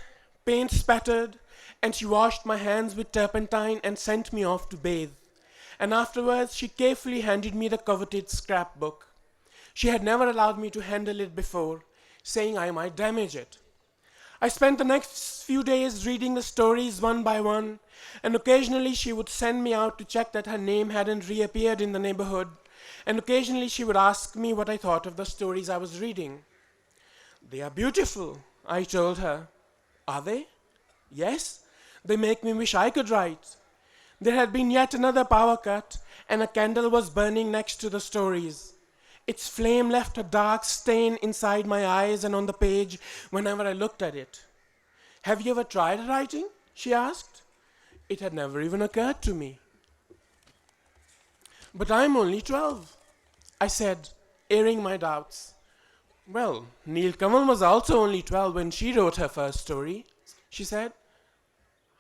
paint spattered, and she washed my hands with turpentine and sent me off to bathe. And afterwards, she carefully handed me the coveted scrapbook. She had never allowed me to handle it before, saying I might damage it. I spent the next few days reading the stories one by one, and occasionally she would send me out to check that her name hadn't reappeared in the neighborhood, and occasionally she would ask me what I thought of the stories I was reading. They are beautiful, I told her. Are they? Yes, they make me wish I could write. There had been yet another power cut, and a candle was burning next to the stories. Its flame left a dark stain inside my eyes and on the page whenever I looked at it. Have you ever tried writing? She asked. It had never even occurred to me. But I'm only 12, I said, airing my doubts. Well, Neil Kamal was also only 12 when she wrote her first story, she said.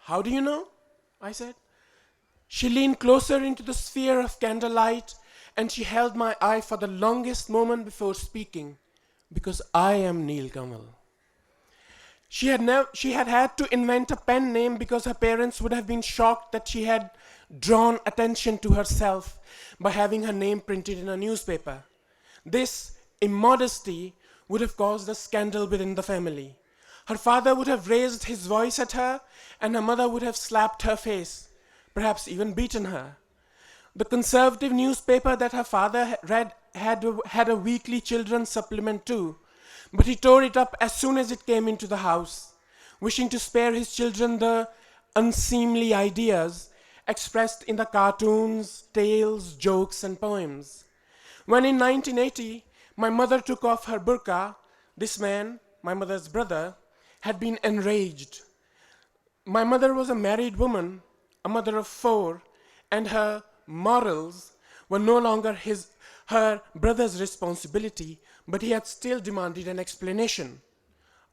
How do you know? I said. She leaned closer into the sphere of candlelight, and she held my eye for the longest moment before speaking, because I am Neil Kamal. She had had to invent a pen name because her parents would have been shocked that she had drawn attention to herself by having her name printed in a newspaper. This immodesty would have caused a scandal within the family. Her father would have raised his voice at her, and her mother would have slapped her face, perhaps even beaten her. The conservative newspaper that her father read had a weekly children's supplement too, but he tore it up as soon as it came into the house, wishing to spare his children the unseemly ideas expressed in the cartoons, tales, jokes, and poems. When in 1980, my mother took off her burqa, this man, my mother's brother, had been enraged. My mother was a married woman, a mother of 4, and her morals were no longer her brother's responsibility, but he had still demanded an explanation.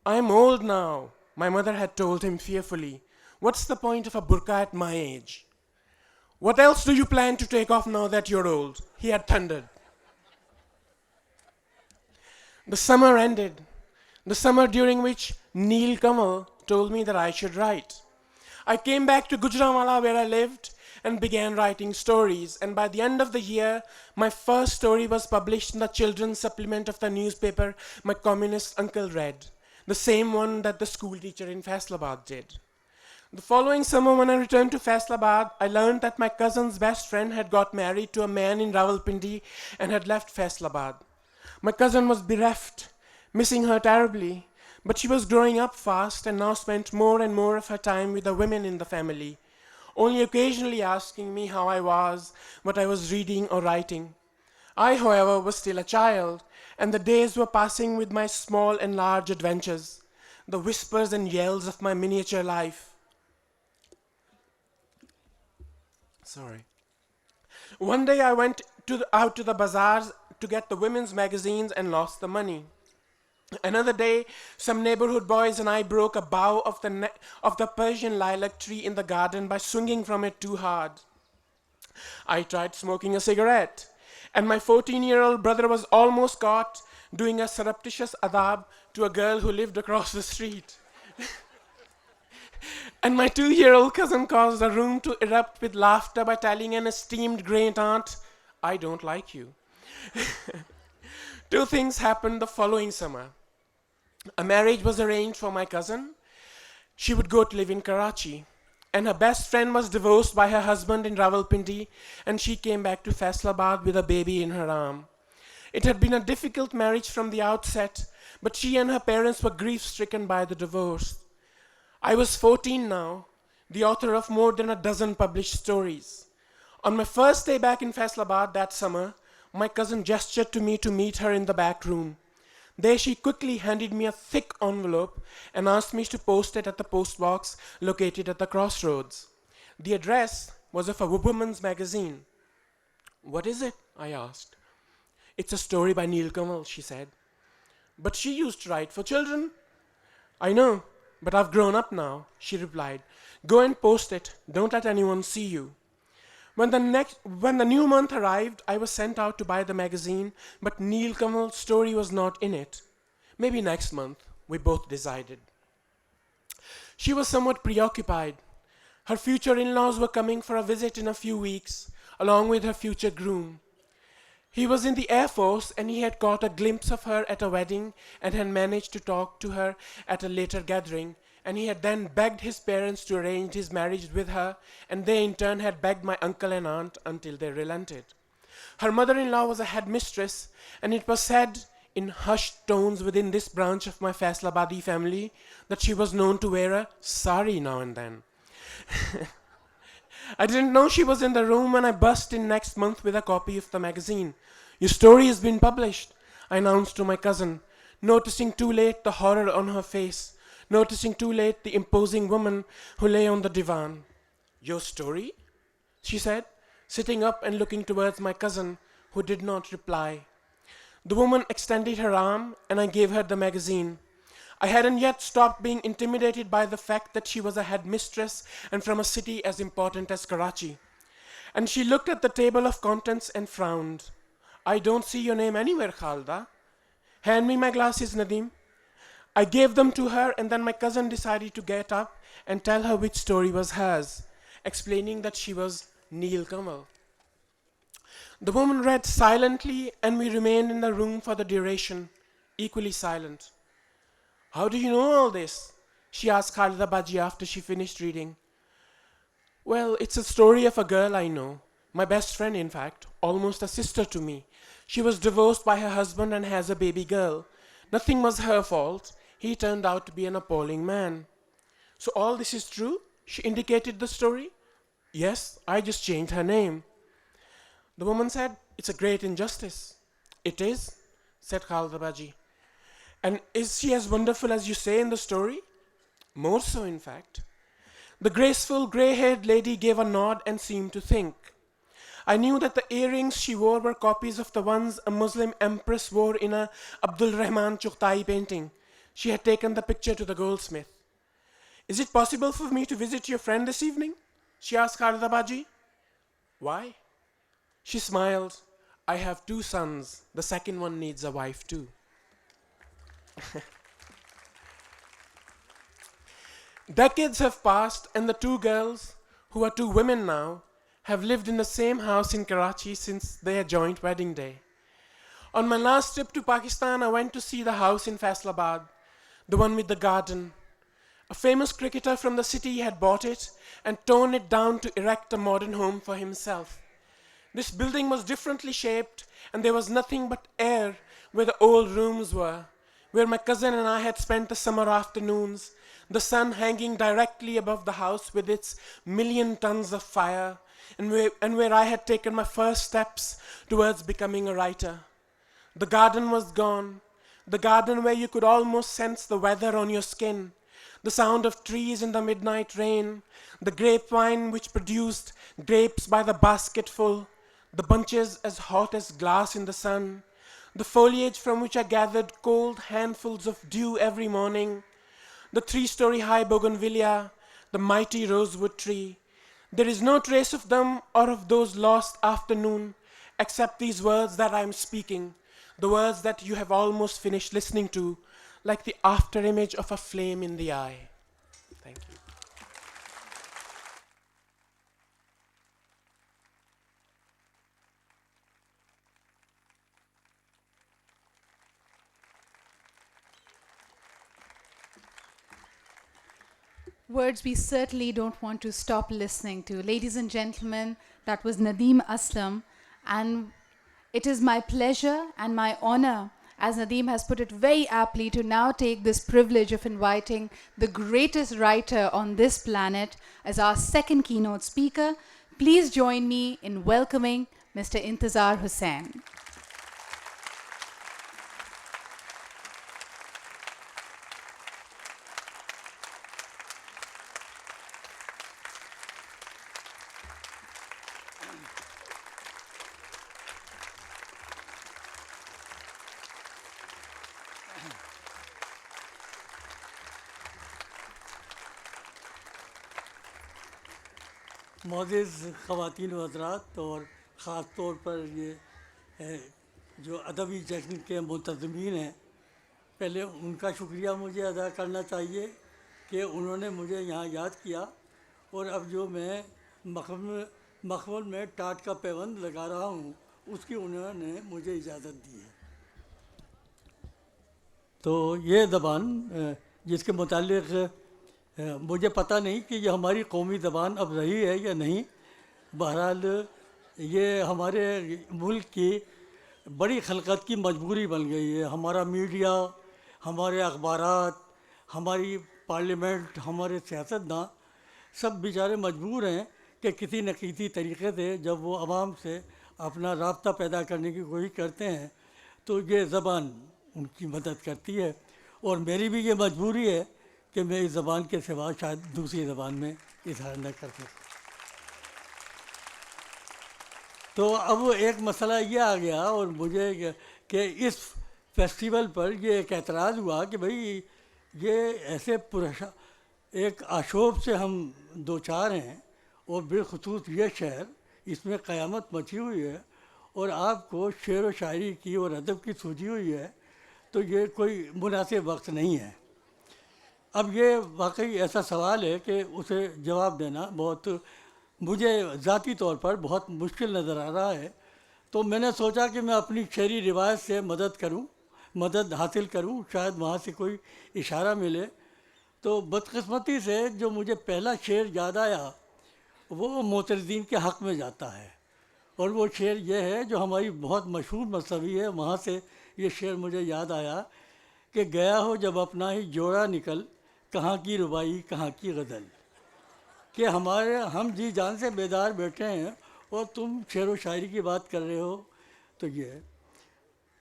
I'm old now, my mother had told him fearfully. What's the point of a burqa at my age? What else do you plan to take off now that you're old? He had thundered. The summer ended, the summer during which Neil Kamal told me that I should write. I came back to Gujranwala where I lived and began writing stories, and by the end of the year, my first story was published in the children's supplement of the newspaper my communist uncle read, the same one that the school teacher in Faisalabad did. The following summer, when I returned to Faisalabad, I learned that my cousin's best friend had got married to a man in Rawalpindi and had left Faisalabad. My cousin was bereft, missing her terribly, but she was growing up fast and now spent more and more of her time with the women in the family, only occasionally asking me how I was, what I was reading or writing. I, however, was still a child, and the days were passing with my small and large adventures, the whispers and yells of my miniature life. One day I went out to the bazaars to get the women's magazines and lost the money. Another day, some neighborhood boys and I broke a bough of the Persian lilac tree in the garden by swinging from it too hard. I tried smoking a cigarette, and my 14-year-old brother was almost caught doing a surreptitious adab to a girl who lived across the street. And my 2-year-old cousin caused the room to erupt with laughter by telling an esteemed great aunt, I don't like you. Two things happened the following summer. A marriage was arranged for my cousin. She would go to live in Karachi. And her best friend was divorced by her husband in Rawalpindi, and she came back to Faisalabad with a baby in her arm. It had been a difficult marriage from the outset, but she and her parents were grief-stricken by the divorce. I was 14 now, the author of more than a dozen published stories. On my first day back in Faisalabad that summer, my cousin gestured to me to meet her in the back room. There she quickly handed me a thick envelope and asked me to post it at the post box located at the crossroads. The address was of a woman's magazine. What is it? I asked. It's a story by Neil Kamal, she said. But she used to write for children. I know, but I've grown up now, she replied. Go and post it. Don't let anyone see you. When the new month arrived, I was sent out to buy the magazine, but Neil Kamal's story was not in it. Maybe next month, we both decided. She was somewhat preoccupied. Her future in-laws were coming for a visit in a few weeks, along with her future groom. He was in the Air Force and he had caught a glimpse of her at a wedding and had managed to talk to her at a later gathering, and he had then begged his parents to arrange his marriage with her, and they in turn had begged my uncle and aunt until they relented. Her mother-in-law was a headmistress, and it was said in hushed tones within this branch of my Faisalabadi family that she was known to wear a sari now and then. I didn't know she was in the room when I burst in next month with a copy of the magazine. "Your story has been published," I announced to my cousin, noticing too late the horror on her face, noticing too late the imposing woman who lay on the divan. "Your story?" she said, sitting up and looking towards my cousin, who did not reply. The woman extended her arm, and I gave her the magazine. I hadn't yet stopped being intimidated by the fact that she was a headmistress and from a city as important as Karachi. And she looked at the table of contents and frowned. "I don't see your name anywhere, Khalda." "Hand me my glasses, Nadeem." I gave them to her, and then my cousin decided to get up and tell her which story was hers, explaining that she was Neel Kamal. The woman read silently, and we remained in the room for the duration, equally silent. "How do you know all this?" she asked Khalida Baji after she finished reading. "Well, it's a story of a girl I know, my best friend in fact, almost a sister to me. She was divorced by her husband and has a baby girl. Nothing was her fault. He turned out to be an appalling man." "So all this is true?" She indicated the story. "Yes, I just changed her name." The woman said, "It's a great injustice." "It is," said Khalida Baji. "And is she as wonderful as you say in the story?" "More so, in fact." The graceful, grey-haired lady gave a nod and seemed to think. I knew that the earrings she wore were copies of the ones a Muslim empress wore in a Abdul Rahman Chughtai painting. She had taken the picture to the goldsmith. "Is it possible for me to visit your friend this evening?" she asked Khalida Baji. "Why?" She smiled. "I have 2 sons. The second one needs a wife too." Decades have passed, and the 2 girls, who are 2 women now, have lived in the same house in Karachi since their joint wedding day. On my last trip to Pakistan, I went to see the house in Faisalabad, the one with the garden. A famous cricketer from the city had bought it and torn it down to erect a modern home for himself. This building was differently shaped, and there was nothing but air where the old rooms were, where my cousin and I had spent the summer afternoons, the sun hanging directly above the house with its million tons of fire, and where I had taken my first steps towards becoming a writer. The garden was gone, the garden where you could almost sense the weather on your skin, the sound of trees in the midnight rain, the grapevine which produced grapes by the basketful, the bunches as hot as glass in the sun, the foliage from which I gathered cold handfuls of dew every morning, the 3-story high bougainvillea, the mighty rosewood tree. There is no trace of them or of those lost afternoon, except these words that I am speaking, the words that you have almost finished listening to, like the afterimage of a flame in the eye. Thank you. Words we certainly don't want to stop listening to. Ladies and gentlemen, that was Nadeem Aslam, and it is my pleasure and my honor, as Nadeem has put it very aptly, to now take this privilege of inviting the greatest writer on this planet as our second keynote speaker. Please join me in welcoming Mr. Intizar Hussain. मोअज़्ज़िज़ ख़वातीन व हज़रात और ख़ास तौर पर ये जो अदबी जश्न के मुंतज़मीन हैं, पहले उनका शुक्रिया मुझे अदा करना चाहिए کہ انہوں نے مجھے یہاں یاد کیا، اور اب جو میں مخمل میں ٹاٹ کا پیوند لگا رہا ہوں اس کی انہوں نے مجھے اجازت دی ہے۔ تو یہ زبان جس کے متعلق مجھے پتہ نہیں کہ یہ ہماری قومی زبان اب رہی ہے یا نہیں، بہرحال یہ ہمارے ملک کی بڑی خلقت کی مجبوری بن گئی ہے۔ ہمارا میڈیا، ہمارے اخبارات، ہماری پارلیمنٹ، ہمارے سیاستداں سب بیچارے مجبور ہیں کہ کسی نہ کسی طریقے سے جب وہ عوام سے اپنا رابطہ پیدا کرنے کی کوشش کرتے ہیں تو یہ زبان ان کی مدد کرتی ہے، اور میری بھی یہ مجبوری ہے کہ میں اس زبان کے سوا شاید دوسری زبان میں اظہار نہ کر سکوں۔ تو اب ایک مسئلہ یہ آ گیا، اور مجھے کہ اس فیسٹیول پر یہ ایک اعتراض ہوا کہ بھئی یہ ایسے ایک آشوب سے ہم دو چار ہیں، اور بالخصوص یہ شہر، اس میں قیامت مچی ہوئی ہے، اور آپ کو شعر و شاعری کی اور ادب کی سوچی ہوئی ہے، تو یہ کوئی مناسب وقت نہیں ہے۔ اب یہ واقعی ایسا سوال ہے کہ اسے جواب دینا بہت مجھے ذاتی طور پر بہت مشکل نظر آ رہا ہے، تو میں نے سوچا کہ میں اپنی شعری روایت سے مدد حاصل کروں، شاید وہاں سے کوئی اشارہ ملے۔ تو بدقسمتی سے جو مجھے پہلا شعر یاد آیا وہ معترضین کے حق میں جاتا ہے، اور وہ شعر یہ ہے جو ہماری بہت مشہور مصوی ہے، وہاں سے یہ شعر مجھے یاد آیا کہ گیا ہو جب اپنا ہی جوڑا نکل، کہاں کی ربائی کہاں کی غزل، کہ ہم جی جان سے بیدار بیٹھے ہیں اور تم شعر و شاعری کی بات کر رہے ہو۔ تو یہ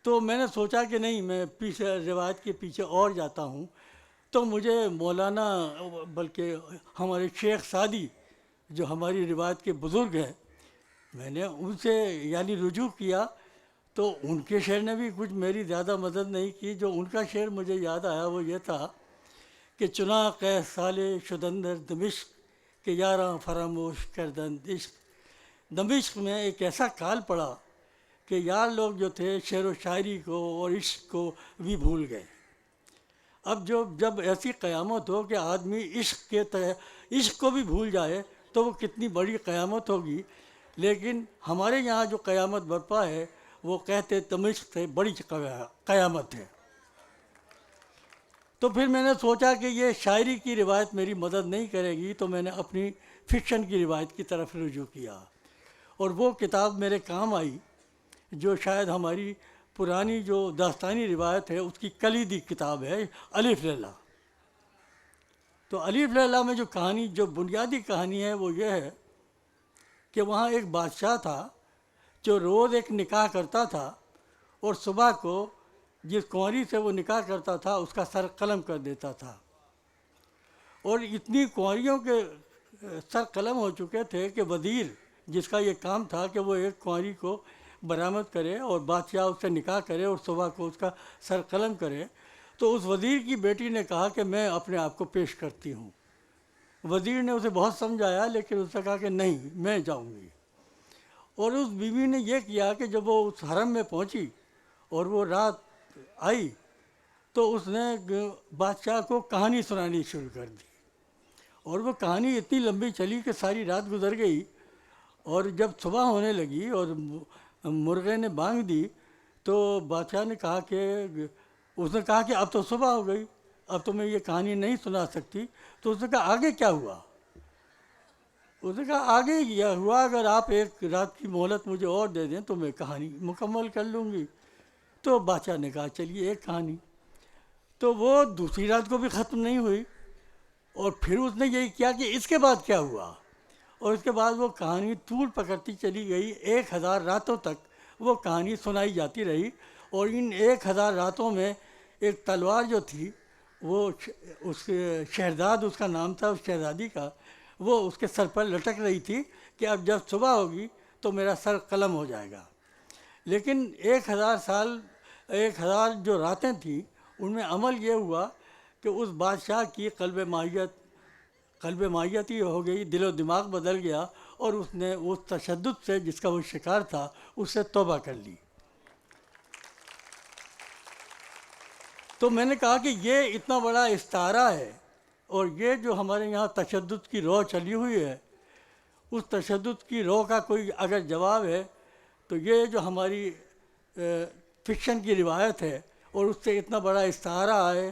تو میں نے سوچا کہ نہیں، میں پیچھے روایت کے پیچھے اور جاتا ہوں، تو مجھے مولانا بلکہ ہمارے شیخ سعدی جو ہماری روایت کے بزرگ ہیں، میں نے ان سے یعنی رجوع کیا، تو ان کے شعر نے بھی کچھ میری زیادہ مدد نہیں کی۔ جو ان کا شعر مجھے یاد آیا وہ یہ تھا کہ چنا قیس سالے شدندر دمشق کہ یاراں فراموش کردند عشق۔ دمشق میں ایک ایسا کال پڑا کہ یار لوگ جو تھے شعر و شاعری کو اور عشق کو بھی بھول گئے۔ اب جب ایسی قیامت ہو کہ آدمی عشق کو بھی بھول جائے تو وہ کتنی بڑی قیامت ہوگی، لیکن ہمارے یہاں جو قیامت برپا ہے وہ کہتے دمشق سے بڑی قیامت ہے۔ تو پھر میں نے سوچا کہ یہ شاعری کی روایت میری مدد نہیں کرے گی، تو میں نے اپنی فکشن کی روایت کی طرف رجوع کیا، اور وہ کتاب میرے کام آئی جو شاید ہماری پرانی جو داستانی روایت ہے اس کی کلیدی کتاب ہے، الف لیلا۔ تو الف لیلا میں جو بنیادی کہانی ہے وہ یہ ہے کہ وہاں ایک بادشاہ تھا جو روز ایک نکاح کرتا تھا، اور صبح کو جس کنوری سے وہ نکاح کرتا تھا اس کا سر قلم کر دیتا تھا، اور اتنی کنوریوں کے سر قلم ہو چکے تھے کہ وزیر جس کا یہ کام تھا کہ وہ ایک کنوری کو برآمد کرے اور بادشاہ اس سے نکاح کرے اور صبح کو اس کا سر قلم کرے، تو اس وزیر کی بیٹی نے کہا کہ میں اپنے آپ کو پیش کرتی ہوں۔ وزیر نے اسے بہت سمجھایا لیکن اس نے کہا کہ نہیں، میں جاؤں گی۔ اور اس بیوی نے یہ کیا کہ جب وہ اس حرم میں پہنچی اور وہ رات آئی تو اس نے بادشاہ کو کہانی سنانی شروع کر دی، اور وہ کہانی اتنی لمبی چلی کہ ساری رات گزر گئی، اور جب صبح ہونے لگی اور مرغے نے بانگ دی تو بادشاہ نے کہا کہ اس نے کہا کہ اب تو صبح ہو گئی، اب تو میں یہ کہانی نہیں سنا سکتی۔ تو اس نے کہا آگے کیا ہوا؟ اس نے کہا آگے یہ ہوا، اگر آپ ایک رات کی مہلت مجھے اور دے دیں تو میں کہانی مکمل کر لوں گی۔ تو بادشاہ نے کہا چلیے ایک کہانی۔ تو وہ دوسری رات کو بھی ختم نہیں ہوئی، اور پھر اس نے یہی کیا کہ اس کے بعد کیا ہوا، اور اس کے بعد وہ کہانی طول پکڑتی چلی گئی۔ 1000 راتوں تک وہ کہانی سنائی جاتی رہی، اور ان 1000 راتوں میں ایک تلوار جو تھی وہ اس شہزاد اس کا نام تھا، اس شہزادی کا، وہ اس کے سر پر لٹک رہی تھی کہ اب جب صبح ہوگی تو میرا سر قلم ہو جائے گا۔ لیکن 1000 جو راتیں تھیں ان میں عمل یہ ہوا کہ اس بادشاہ کی قلب مائیت ہی ہو گئی، دل و دماغ بدل گیا، اور اس نے اس تشدد سے جس کا وہ شکار تھا اس سے توبہ کر لی۔ تو میں نے کہا کہ یہ اتنا بڑا استعارہ ہے اور یہ جو ہمارے یہاں تشدد کی رو چلی ہوئی ہے، اس تشدد کی رو کا کوئی اگر جواب ہے تو یہ جو ہماری فکشن کی روایت ہے اور اس سے اتنا بڑا استعارہ آئے،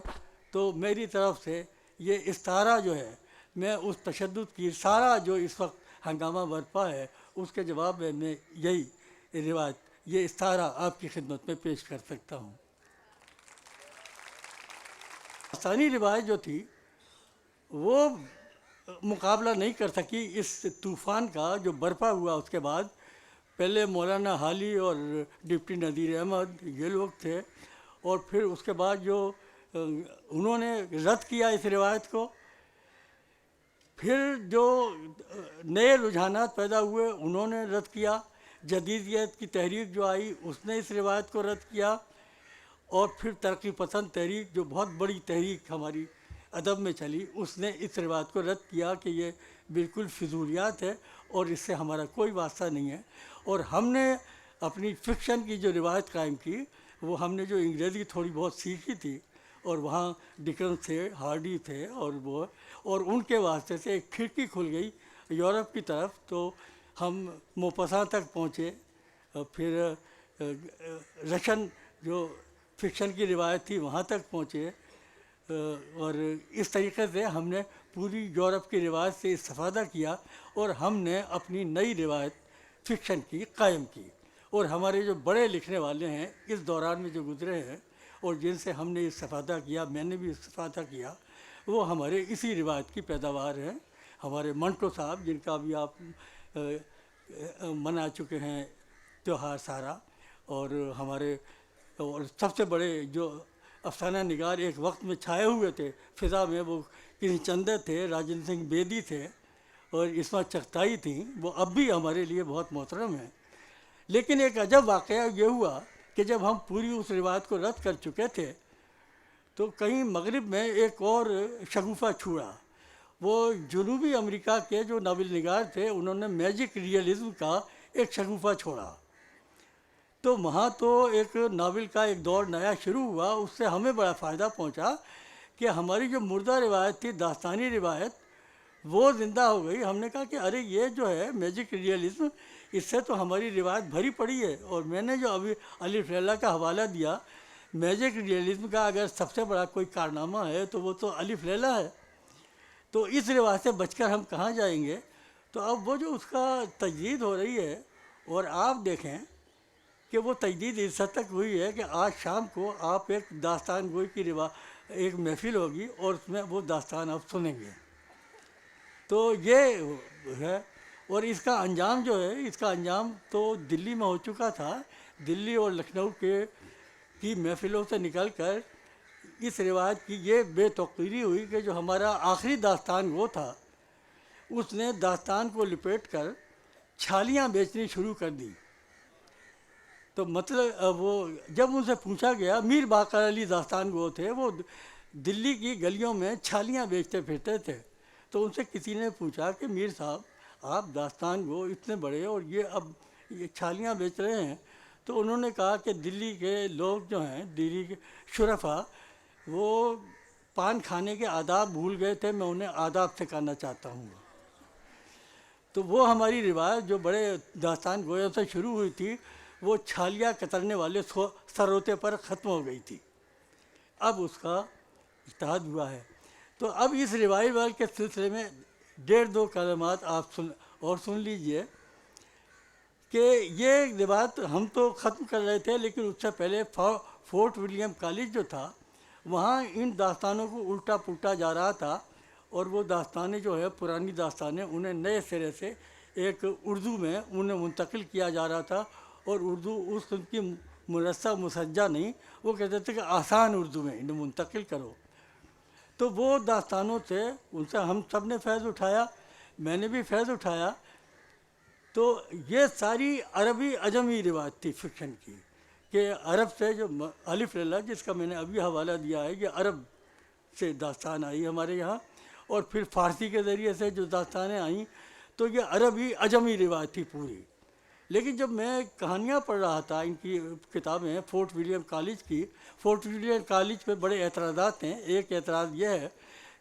تو میری طرف سے یہ استعارہ جو ہے، میں اس تشدد کی سارا جو اس وقت ہنگامہ برپا ہے اس کے جواب میں یہی روایت، یہ استعارہ آپ کی خدمت میں پیش کر سکتا ہوں۔ داستانی روایت جو تھی وہ مقابلہ نہیں کر سکی اس طوفان کا جو برپا ہوا اس کے بعد۔ پہلے مولانا حالی اور ڈپٹی نذیر احمد یہ لوگ تھے، اور پھر اس کے بعد جو انہوں نے رد کیا اس روایت کو، پھر جو نئے رجحانات پیدا ہوئے انہوں نے رد کیا، جدیدیت کی تحریک جو آئی اس نے اس روایت کو رد کیا، اور پھر ترقی پسند تحریک جو بہت بڑی تحریک ہماری ادب میں چلی اس نے اس روایت کو رد کیا کہ یہ بالکل فضولیات ہے اور اس سے ہمارا کوئی واسطہ نہیں ہے۔ اور ہم نے اپنی فکشن کی جو روایت قائم کی وہ ہم نے جو انگریزی تھوڑی بہت سیکھی تھی، اور وہاں ڈکنس تھے، ہارڈی تھے، اور ان کے واسطے سے ایک کھڑکی کھل گئی یورپ کی طرف، تو ہم موپساں تک پہنچے، پھر رشن جو فکشن کی روایت تھی وہاں تک پہنچے، اور اس طریقے سے ہم نے پوری یورپ کی روایت سے استفادہ کیا اور ہم نے اپنی نئی روایت فکشن کی قائم کی۔ اور ہمارے جو بڑے لکھنے والے ہیں اس دوران میں جو گزرے ہیں اور جن سے ہم نے استفادہ کیا، میں نے بھی استفادہ کیا، وہ ہمارے اسی روایت کی پیداوار ہیں۔ ہمارے منٹو صاحب جن کا بھی آپ منا چکے ہیں تیوہار سارا، اور ہمارے اور سب سے بڑے جو افسانہ نگار ایک وقت میں چھائے ہوئے تھے فضا میں، وہ کرشن چندر تھے، راجن سنگھ بیدی تھے اور عصمت چغتائی تھیں، وہ اب بھی ہمارے لیے بہت محترم ہیں۔ لیکن ایک عجب واقعہ یہ ہوا کہ جب ہم پوری اس روایت کو رد کر چکے تھے تو کہیں مغرب میں ایک اور شگوفہ چھوڑا۔ وہ جنوبی امریکہ کے جو ناول نگار تھے انہوں نے میجک ریئلزم کا ایک شگوفہ چھوڑا، تو وہاں تو ایک ناول کا ایک دور نیا شروع ہوا، اس سے ہمیں بڑا فائدہ پہنچا کہ ہماری جو مردہ روایت تھی، داستانی روایت، وہ زندہ ہو گئی۔ ہم نے کہا کہ ارے یہ جو ہے میجک ریئلزم، اس سے تو ہماری روایت بھری پڑی ہے، اور میں نے جو ابھی الف لیلہ کا حوالہ دیا، میجک ریئلزم کا اگر سب سے بڑا کوئی کارنامہ ہے تو وہ تو الف لیلہ ہے، تو اس روایت سے بچ کر ہم کہاں جائیں گے؟ تو اب وہ جو اس کا تجدید ہو رہی ہے، اور آپ دیکھیں کہ وہ تجدید اس حد تک ہوئی ہے کہ آج شام کو آپ ایک داستان گوئی کی ایک محفل ہوگی اور اس میں وہ داستان آپ سنیں گے، تو یہ ہے۔ اور اس کا انجام جو ہے، اس کا انجام تو دلی میں ہو چکا تھا، دلی اور لکھنؤ کی محفلوں سے نکل کر اس روایت کی یہ بے توقیری ہوئی کہ جو ہمارا آخری داستان وہ تھا، اس نے داستان کو لپیٹ کر چھالیاں بیچنی شروع کر دی۔ تو مطلب وہ جب ان سے پوچھا گیا، میر باقر علی داستان گو تھے، وہ دلی کی گلیوں میں چھالیاں بیچتے پھرتے تھے، تو ان سے کسی نے پوچھا کہ میر صاحب آپ داستان گو اتنے بڑے اور یہ چھالیاں بیچ رہے ہیں، تو انہوں نے کہا کہ دلی کے لوگ جو ہیں، دلی کے شرفا، وہ پان کھانے کے آداب بھول گئے تھے، میں انہیں آداب سکھانا چاہتا ہوں۔ تو وہ ہماری روایت جو بڑے داستان گویوں سے شروع ہوئی تھی، وہ چھالیاں کترنے والے سروتے پر ختم ہو گئی تھی، اب اس کا اتحاد ہوا ہے۔ تو اب اس ریوائول کے سلسلے میں 1.5-2 کلمات آپ سن لیجئے کہ یہ روایت ہم تو ختم کر رہے تھے، لیکن اس سے پہلے فورٹ ولیم کالج جو تھا وہاں ان داستانوں کو الٹا پلٹا جا رہا تھا، اور وہ داستانیں جو ہے پرانی داستانیں انہیں نئے سرے سے ایک اردو میں انہیں منتقل کیا جا رہا تھا، اور اردو اس قسم کی مرصع مسجع نہیں، وہ کہتے تھے کہ آسان اردو میں انہیں منتقل کرو۔ تو وہ داستانوں سے ان سے ہم سب نے فیض اٹھایا، میں نے بھی فیض اٹھایا۔ تو یہ ساری عربی عجمی روایت تھی فکشن کی، کہ عرب سے جو الف لیلہ جس کا میں نے ابھی حوالہ دیا ہے، یہ عرب سے داستان آئی ہمارے یہاں، اور پھر فارسی کے ذریعے سے جو داستانیں آئیں، تو یہ عربی عجمی روایت تھی پوری۔ لیکن جب میں کہانیاں پڑھ رہا تھا ان کی کتابیں فورٹ ولیم کالج کی، فورٹ ولیم کالج پہ بڑے اعتراضات ہیں۔ ایک اعتراض یہ ہے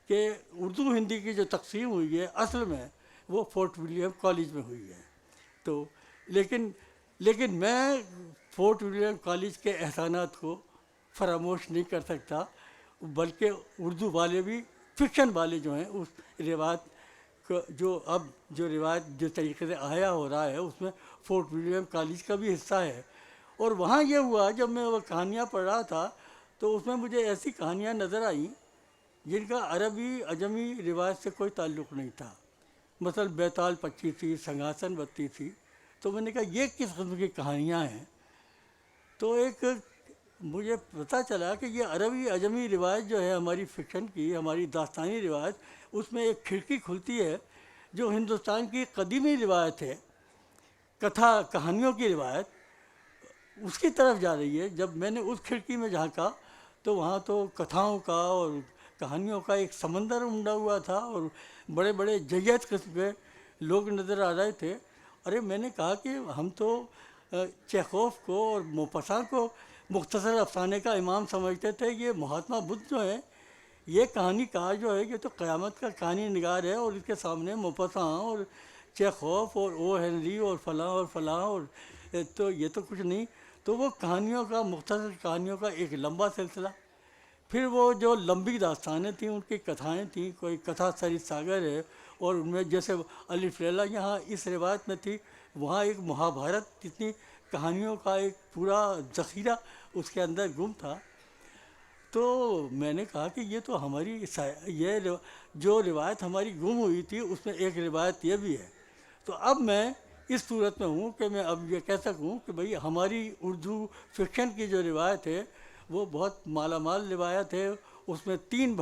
کہ اردو ہندی کی جو تقسیم ہوئی ہے اصل میں وہ فورٹ ولیم کالج میں ہوئی ہے. تو لیکن میں فورٹ ولیم کالج کے احسانات کو فراموش نہیں کر سکتا, بلکہ اردو والے بھی فکشن والے جو ہیں اس روایت کو جو روایت جس طریقے سے آیا ہو رہا ہے اس میں فورٹ ولیم کالج کا بھی حصہ ہے. اور وہاں یہ ہوا جب میں وہ کہانیاں پڑھ رہا تھا تو اس میں مجھے ایسی کہانیاں نظر آئیں جن کا عربی عجمی روایت سے کوئی تعلق نہیں تھا. مثلا بیتال پچی تھی, سنگھاسن بتی تھی. تو میں نے کہا یہ کس قسم کی کہانیاں ہیں؟ تو ایک مجھے پتہ چلا کہ یہ عربی عجمی روایت جو ہے ہماری فکشن کی, ہماری داستانی روایت, اس میں ایک کھڑکی کھلتی ہے جو ہندوستان کی قدیمی روایت ہے, کہانیوں کی روایت, اس کی طرف جا رہی ہے. جب میں نے اس کھڑکی میں جھانکا تو وہاں تو کتھاؤں کا اور کہانیوں کا ایک سمندر امڈا ہوا تھا اور بڑے بڑے جید قسم کے لوگ نظر آ رہے تھے. ارے میں نے کہا کہ ہم تو چیخوف کو اور موپساں کو مختصر افسانے کا امام سمجھتے تھے. یہ مہاتما بدھ جو ہیں, یہ کہانی کہا جو ہے یہ تو قیامت کا کہانی نگار ہے, اور اس کے سامنے موپساں اور چیخوف اور او ہنری اور فلاں اور تو یہ تو کچھ نہیں. تو وہ کہانیوں کا, مختصر کہانیوں کا ایک لمبا سلسلہ. پھر وہ جو لمبی داستانیں تھیں ان کی کتھائیں تھیں. کوئی کتھا سریت ساگر ہے, اور ان میں جیسے الف لیلا یہاں اس روایت میں تھی, وہاں ایک مہابھارت جتنی کہانیوں کا ایک پورا ذخیرہ اس کے اندر گم تھا. تو میں نے کہا کہ یہ تو ہماری یہ جو روایت ہماری گم ہوئی تھی اس میں ایک روایت یہ بھی ہے. تو اب میں اس صورت میں ہوں کہ میں اب یہ کہہ سکوں کہ بھئی ہماری اردو فکشن کی جو روایت ہے وہ بہت مالا مال روایت ہے. اس میں 3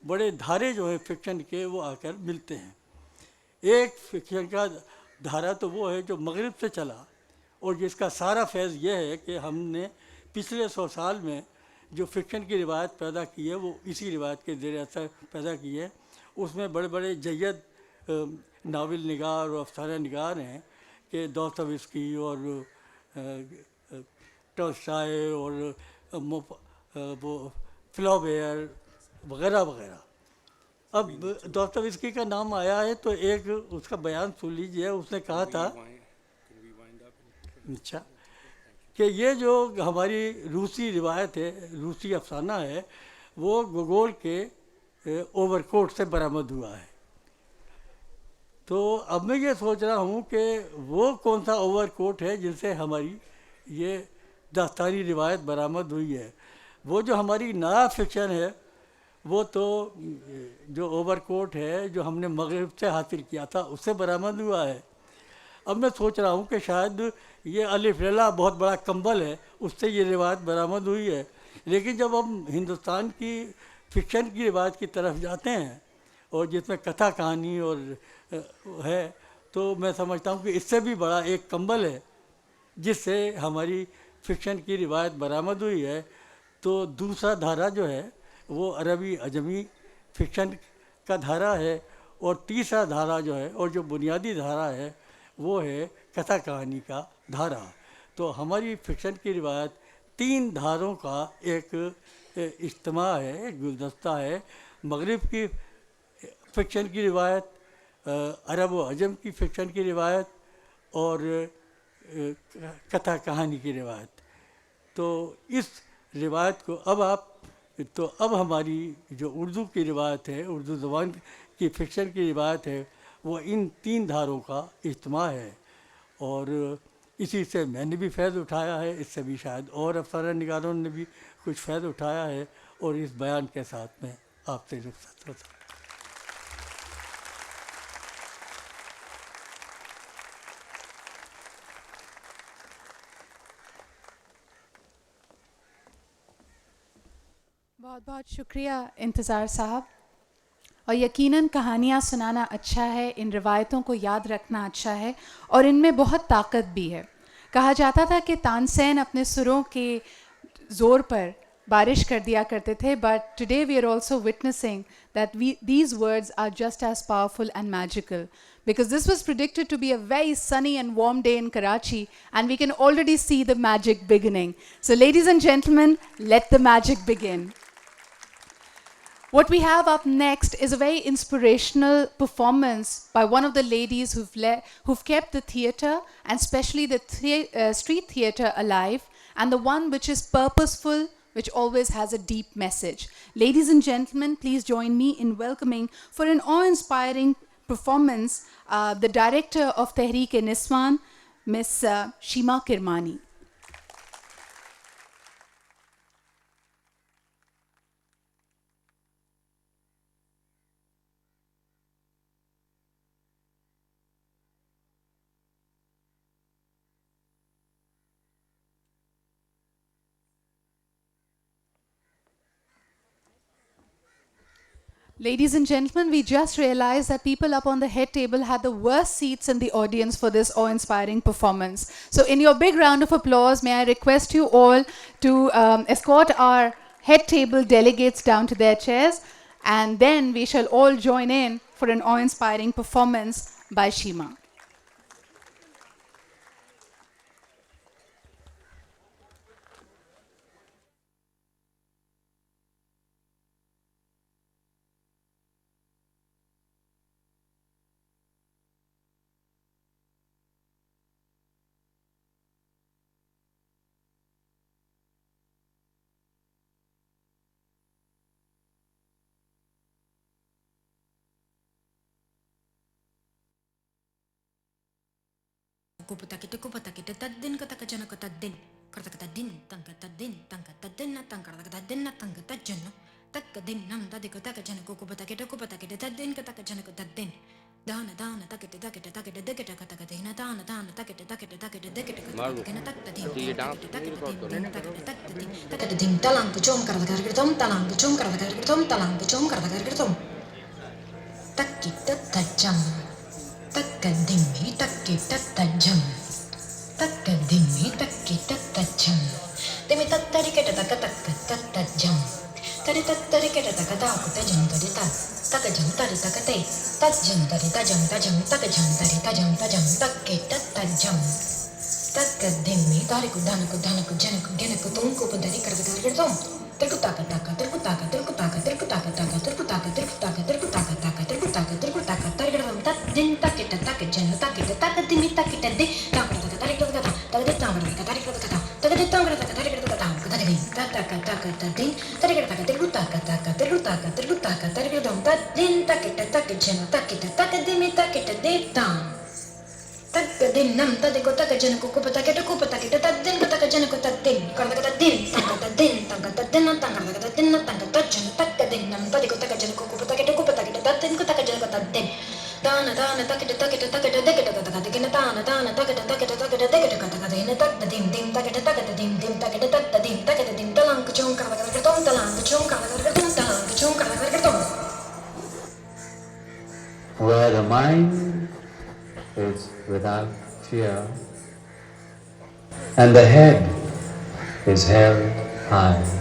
بڑے دھارے جو ہیں فکشن کے وہ آ کر ملتے ہیں. ایک فکشن کا دھارا تو وہ ہے جو مغرب سے چلا, اور جس کا سارا فیض یہ ہے کہ ہم نے پچھلے 100 سال میں جو فکشن کی روایت پیدا کی ہے وہ اسی روایت کے زیر اثر پیدا کی ہے. اس میں بڑے بڑے جید ناول نگار اور افسانہ نگار ہیں کہ دوستویسکی اور ٹولسٹائے اور وہ فلوبیر وغیرہ وغیرہ. اب دوستویسکی کا نام آیا ہے تو ایک اس کا بیان سن لیجیے. اس نے کہا تھا اچھا کہ یہ جو ہماری روسی روایت ہے, روسی افسانہ ہے, وہ گوگول کے اوور کوٹ سے برآمد ہوا ہے. تو اب میں یہ سوچ رہا ہوں کہ وہ کون سا اوور کوٹ ہے جن سے ہماری یہ داستانی روایت برآمد ہوئی ہے. وہ جو ہماری نیا فکشن ہے وہ تو جو اوور کوٹ ہے جو ہم نے مغرب سے حاصل کیا تھا اس سے برآمد ہوا ہے. اب میں سوچ رہا ہوں کہ شاید یہ الف لیلا بہت بڑا کمبل ہے, اس سے یہ روایت برآمد ہوئی ہے. لیکن جب ہم ہندوستان کی فکشن کی روایت کی طرف جاتے ہیں اور جس میں کتھا کہانی اور ہے, تو میں سمجھتا ہوں کہ اس سے بھی بڑا ایک کمبل ہے جس سے ہماری فکشن کی روایت برآمد ہوئی ہے. تو دوسرا دھارا جو ہے وہ عربی عجمی فکشن کا دھارا ہے, اور تیسرا دھارا جو ہے اور جو بنیادی دھارا ہے وہ ہے کتھا کہانی کا دھارا. تو ہماری فکشن کی روایت 3 دھاروں کا ایک اجتماع ہے, ایک گلدستہ ہے. مغرب کی فکشن کی روایت, عرب و عجم کی فکشن کی روایت, اور کتھا کہانی کی روایت. تو اس روایت کو اب ہماری جو اردو کی روایت ہے, اردو زبان کی فکشن کی روایت ہے, وہ ان 3 دھاروں کا اجتماع ہے. اور اسی سے میں نے بھی فیض اٹھایا ہے, اس سے بھی شاید اور افسانہ نگاروں نے بھی کچھ فیض اٹھایا ہے. اور اس بیان کے ساتھ میں آپ سے رخصت ہوتا ہوں. بہت بہت شکریہ انتظار صاحب. اور یقیناً کہانیاں سنانا اچھا ہے, ان روایتوں کو یاد رکھنا اچھا ہے, اور ان میں بہت طاقت بھی ہے. کہا جاتا تھا کہ تانسین اپنے سروں کے زور پر بارش کر دیا کرتے تھے, but today we are also witnessing that these words are just as powerful and magical, because this was predicted to be a very sunny and warm day in Karachi, and we can already see the magic beginning. So ladies and gentlemen, let the magic begin. What we have up next is a very inspirational performance by one of the ladies who've kept the theatre, and especially the street theatre, alive, and the one which is purposeful, which always has a deep message. Ladies and gentlemen, please join me in welcoming, for an awe-inspiring performance, the director of Tehreek-e-Niswan, Miss Shima Kirmani. Ladies and gentlemen, we just realized that people up on the head table had the worst seats in the audience for this awe-inspiring performance. So in your big round of applause, may I request you all to escort our head table delegates down to their chairs, and then we shall all join in for an awe-inspiring performance by Shima. Kupata kita taddin kata kajana kata din kata kata din tangka taddin tangka taddin na tangka kata taddin na tangka tajjano takka din nam tadi kata kajana kupata kita taddin kata kajana kata din dana dana takita dekita kata kata hina dana dana takita dekita kata kina takta din takta din talang kecom kata kata kertom talang kecom kata kata kertom talang kecom kata kata kertom takita tajam Takadimi takita tajam. Takadimi takita tajam. Demi tattari kita tajam. Tadi tattari kita aku tajam tadi takajam tadi takate. Tajam tadi tajam takajam tadi tajam takita tajam. Takadimi tari kudana janaku genaku tungku pedari kerja. Terkutaka din takita takajana takita takadimi takita di takata tarik kata takata tarik kata takata tarik kata takata din tarik kata terkutaka tarik kata din takita takajana takita takadimi takita di takadin nam tadi kota kajana kupata kita tadin kota kajana kota din kata din tangkata din tangkata din tajana takadin nam tadi kota kajana kupata kita tadin kota kajana kota din dana takita dekita kata kina dana takita kata hina takta dim takita takta dim talang kecong kata kertom talang kecong kata kertom talang kecong kata kertom. Where the mind is without fear and the head is held high.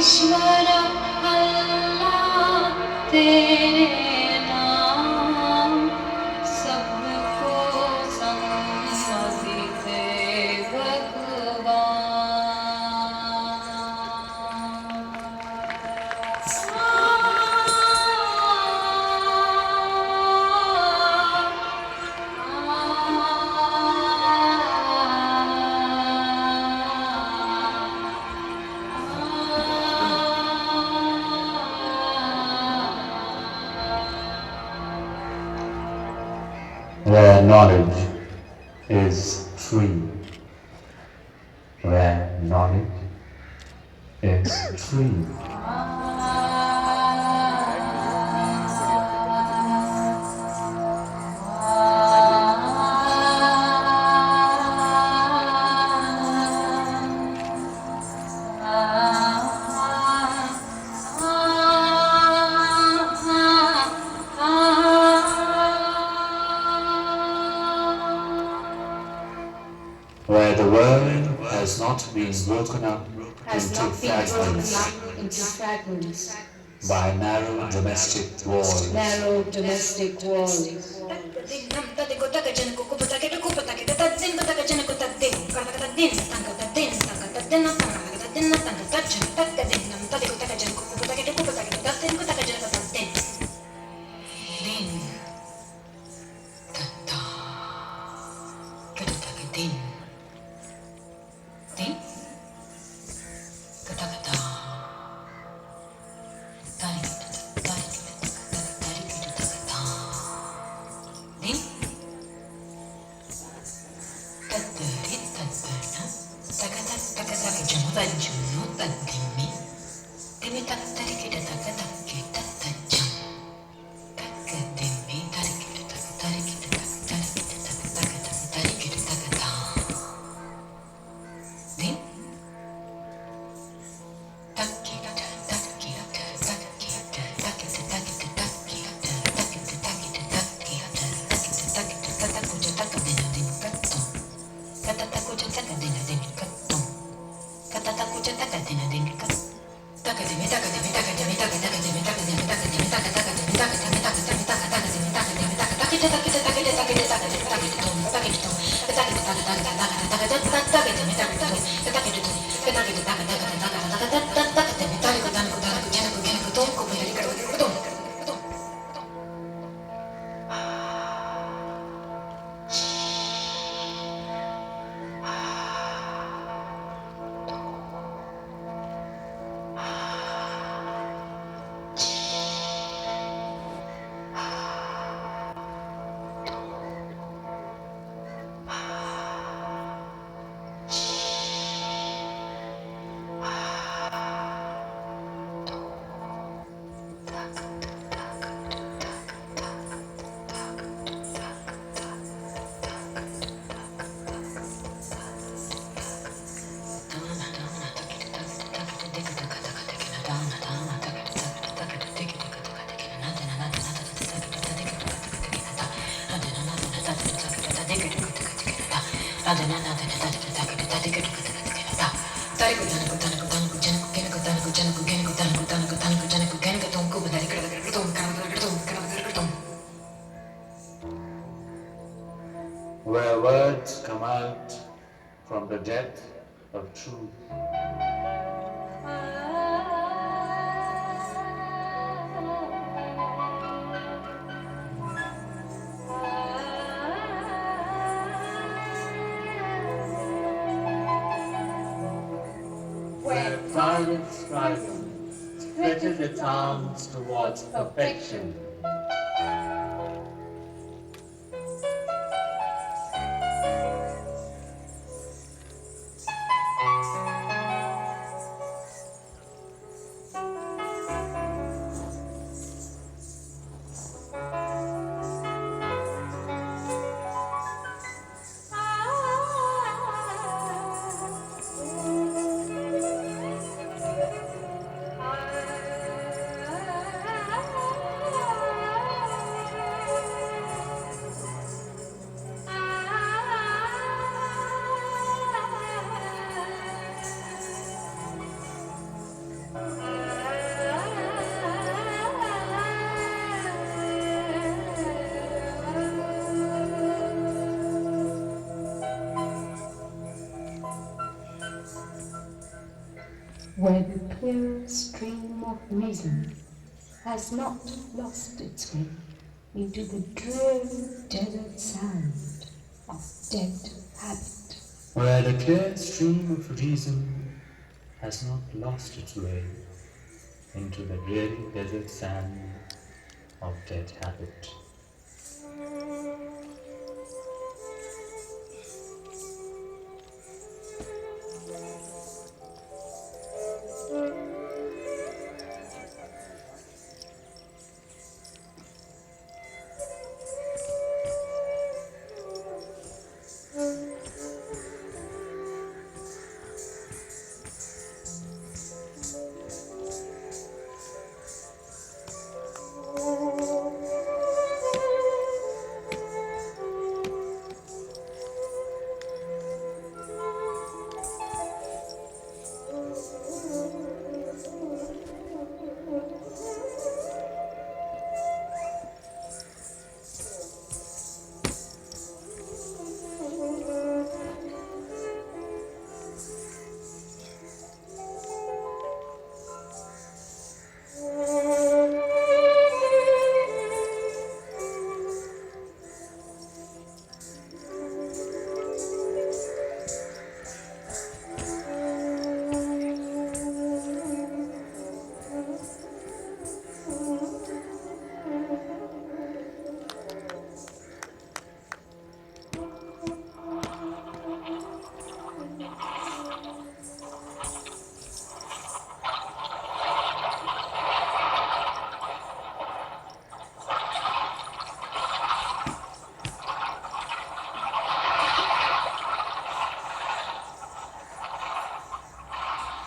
ईश्वर अल्लाह तेरे नाम सबको सम्मति दे Where knowledge is free. Where knowledge is free. Where the world has not been broken up into fragments by narrow domestic walls. Where words come out from the depth of truth. Where private striving stretches its arms towards perfection. where the clear stream of reason has not lost its way into the dreary desert sand of dead habit. Where the clear stream of reason has not lost its way into the dreary desert sand of dead habit.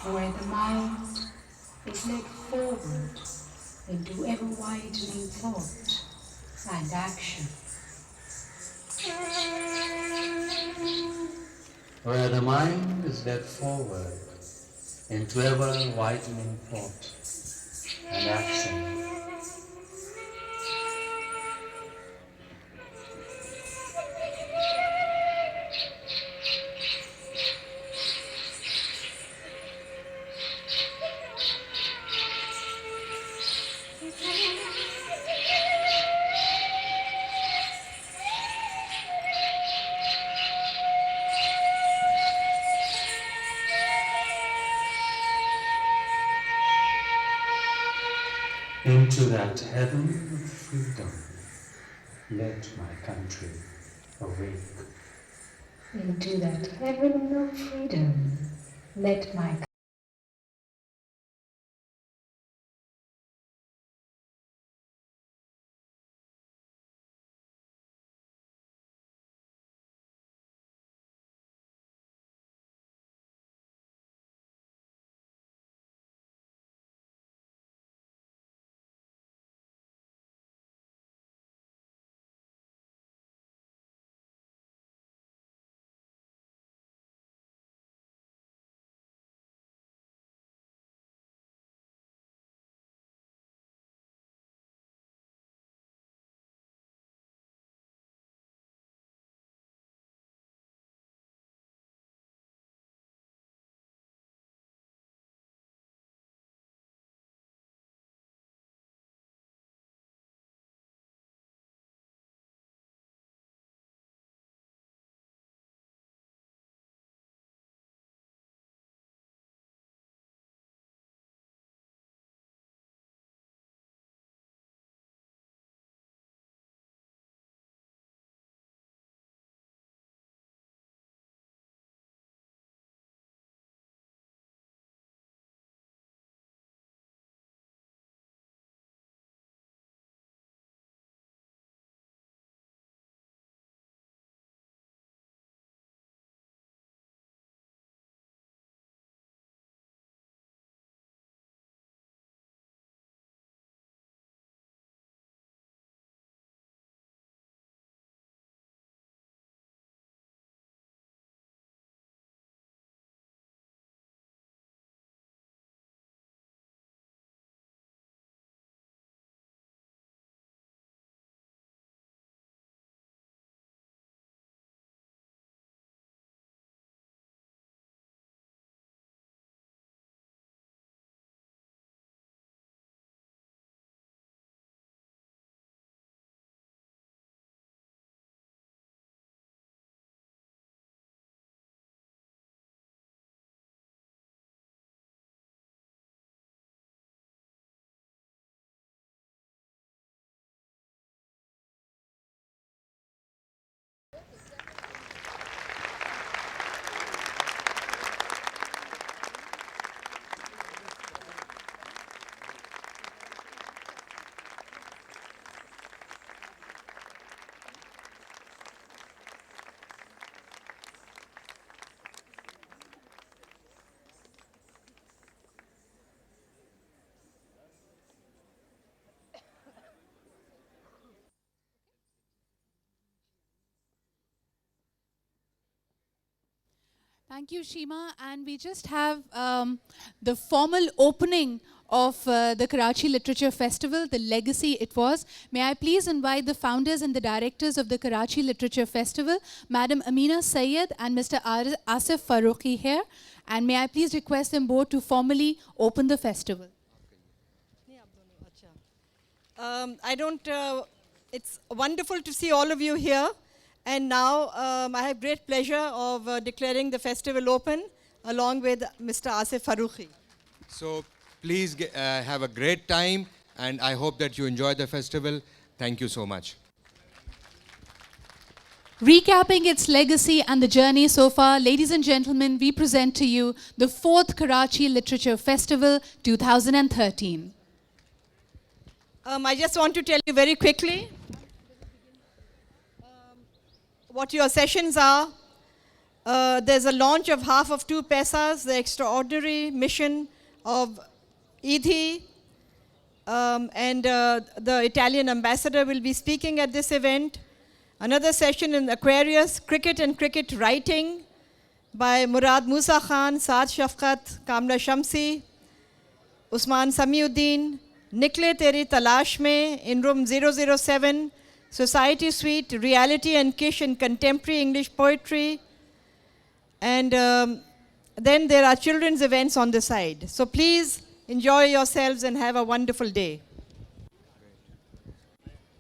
Where the mind is led forward into ever-widening thought and action. Where the mind is led forward into ever-widening thought and action. Into that heaven of freedom, let my country awake. Into that heaven of freedom, let my Thank you, Shima. And we just have the formal opening of the Karachi Literature Festival, the legacy it was. May I please invite the founders and the directors of the Karachi Literature Festival, Madam Amina Sayed and Mr. Asif Farooqi here. And may I please request them both to formally open the festival. It's wonderful to see all of you here. And now I have great pleasure of declaring the festival open along with Mr. Asif Farooqi. So please have a great time, and I hope that you enjoy the festival. Thank you so much. Recapping its legacy and the journey so far, ladies and gentlemen, we present to you the 4th Karachi Literature Festival 2013. I just want to tell you very quickly what your sessions are. There's a launch of Half of Two Pesas, the extraordinary mission of Idhi, and the Italian ambassador will be speaking at this event. Another session in Aquarius, Cricket and Cricket Writing by Murad Musa Khan, Saad Shafqat, Kamla Shamsi, Usman Samiuddin, Nikle Teri Talash Mein in room 007, Society Suite, Reality and Kish in Contemporary English Poetry. And then there are children's events on the side. So please enjoy yourselves and have a wonderful day.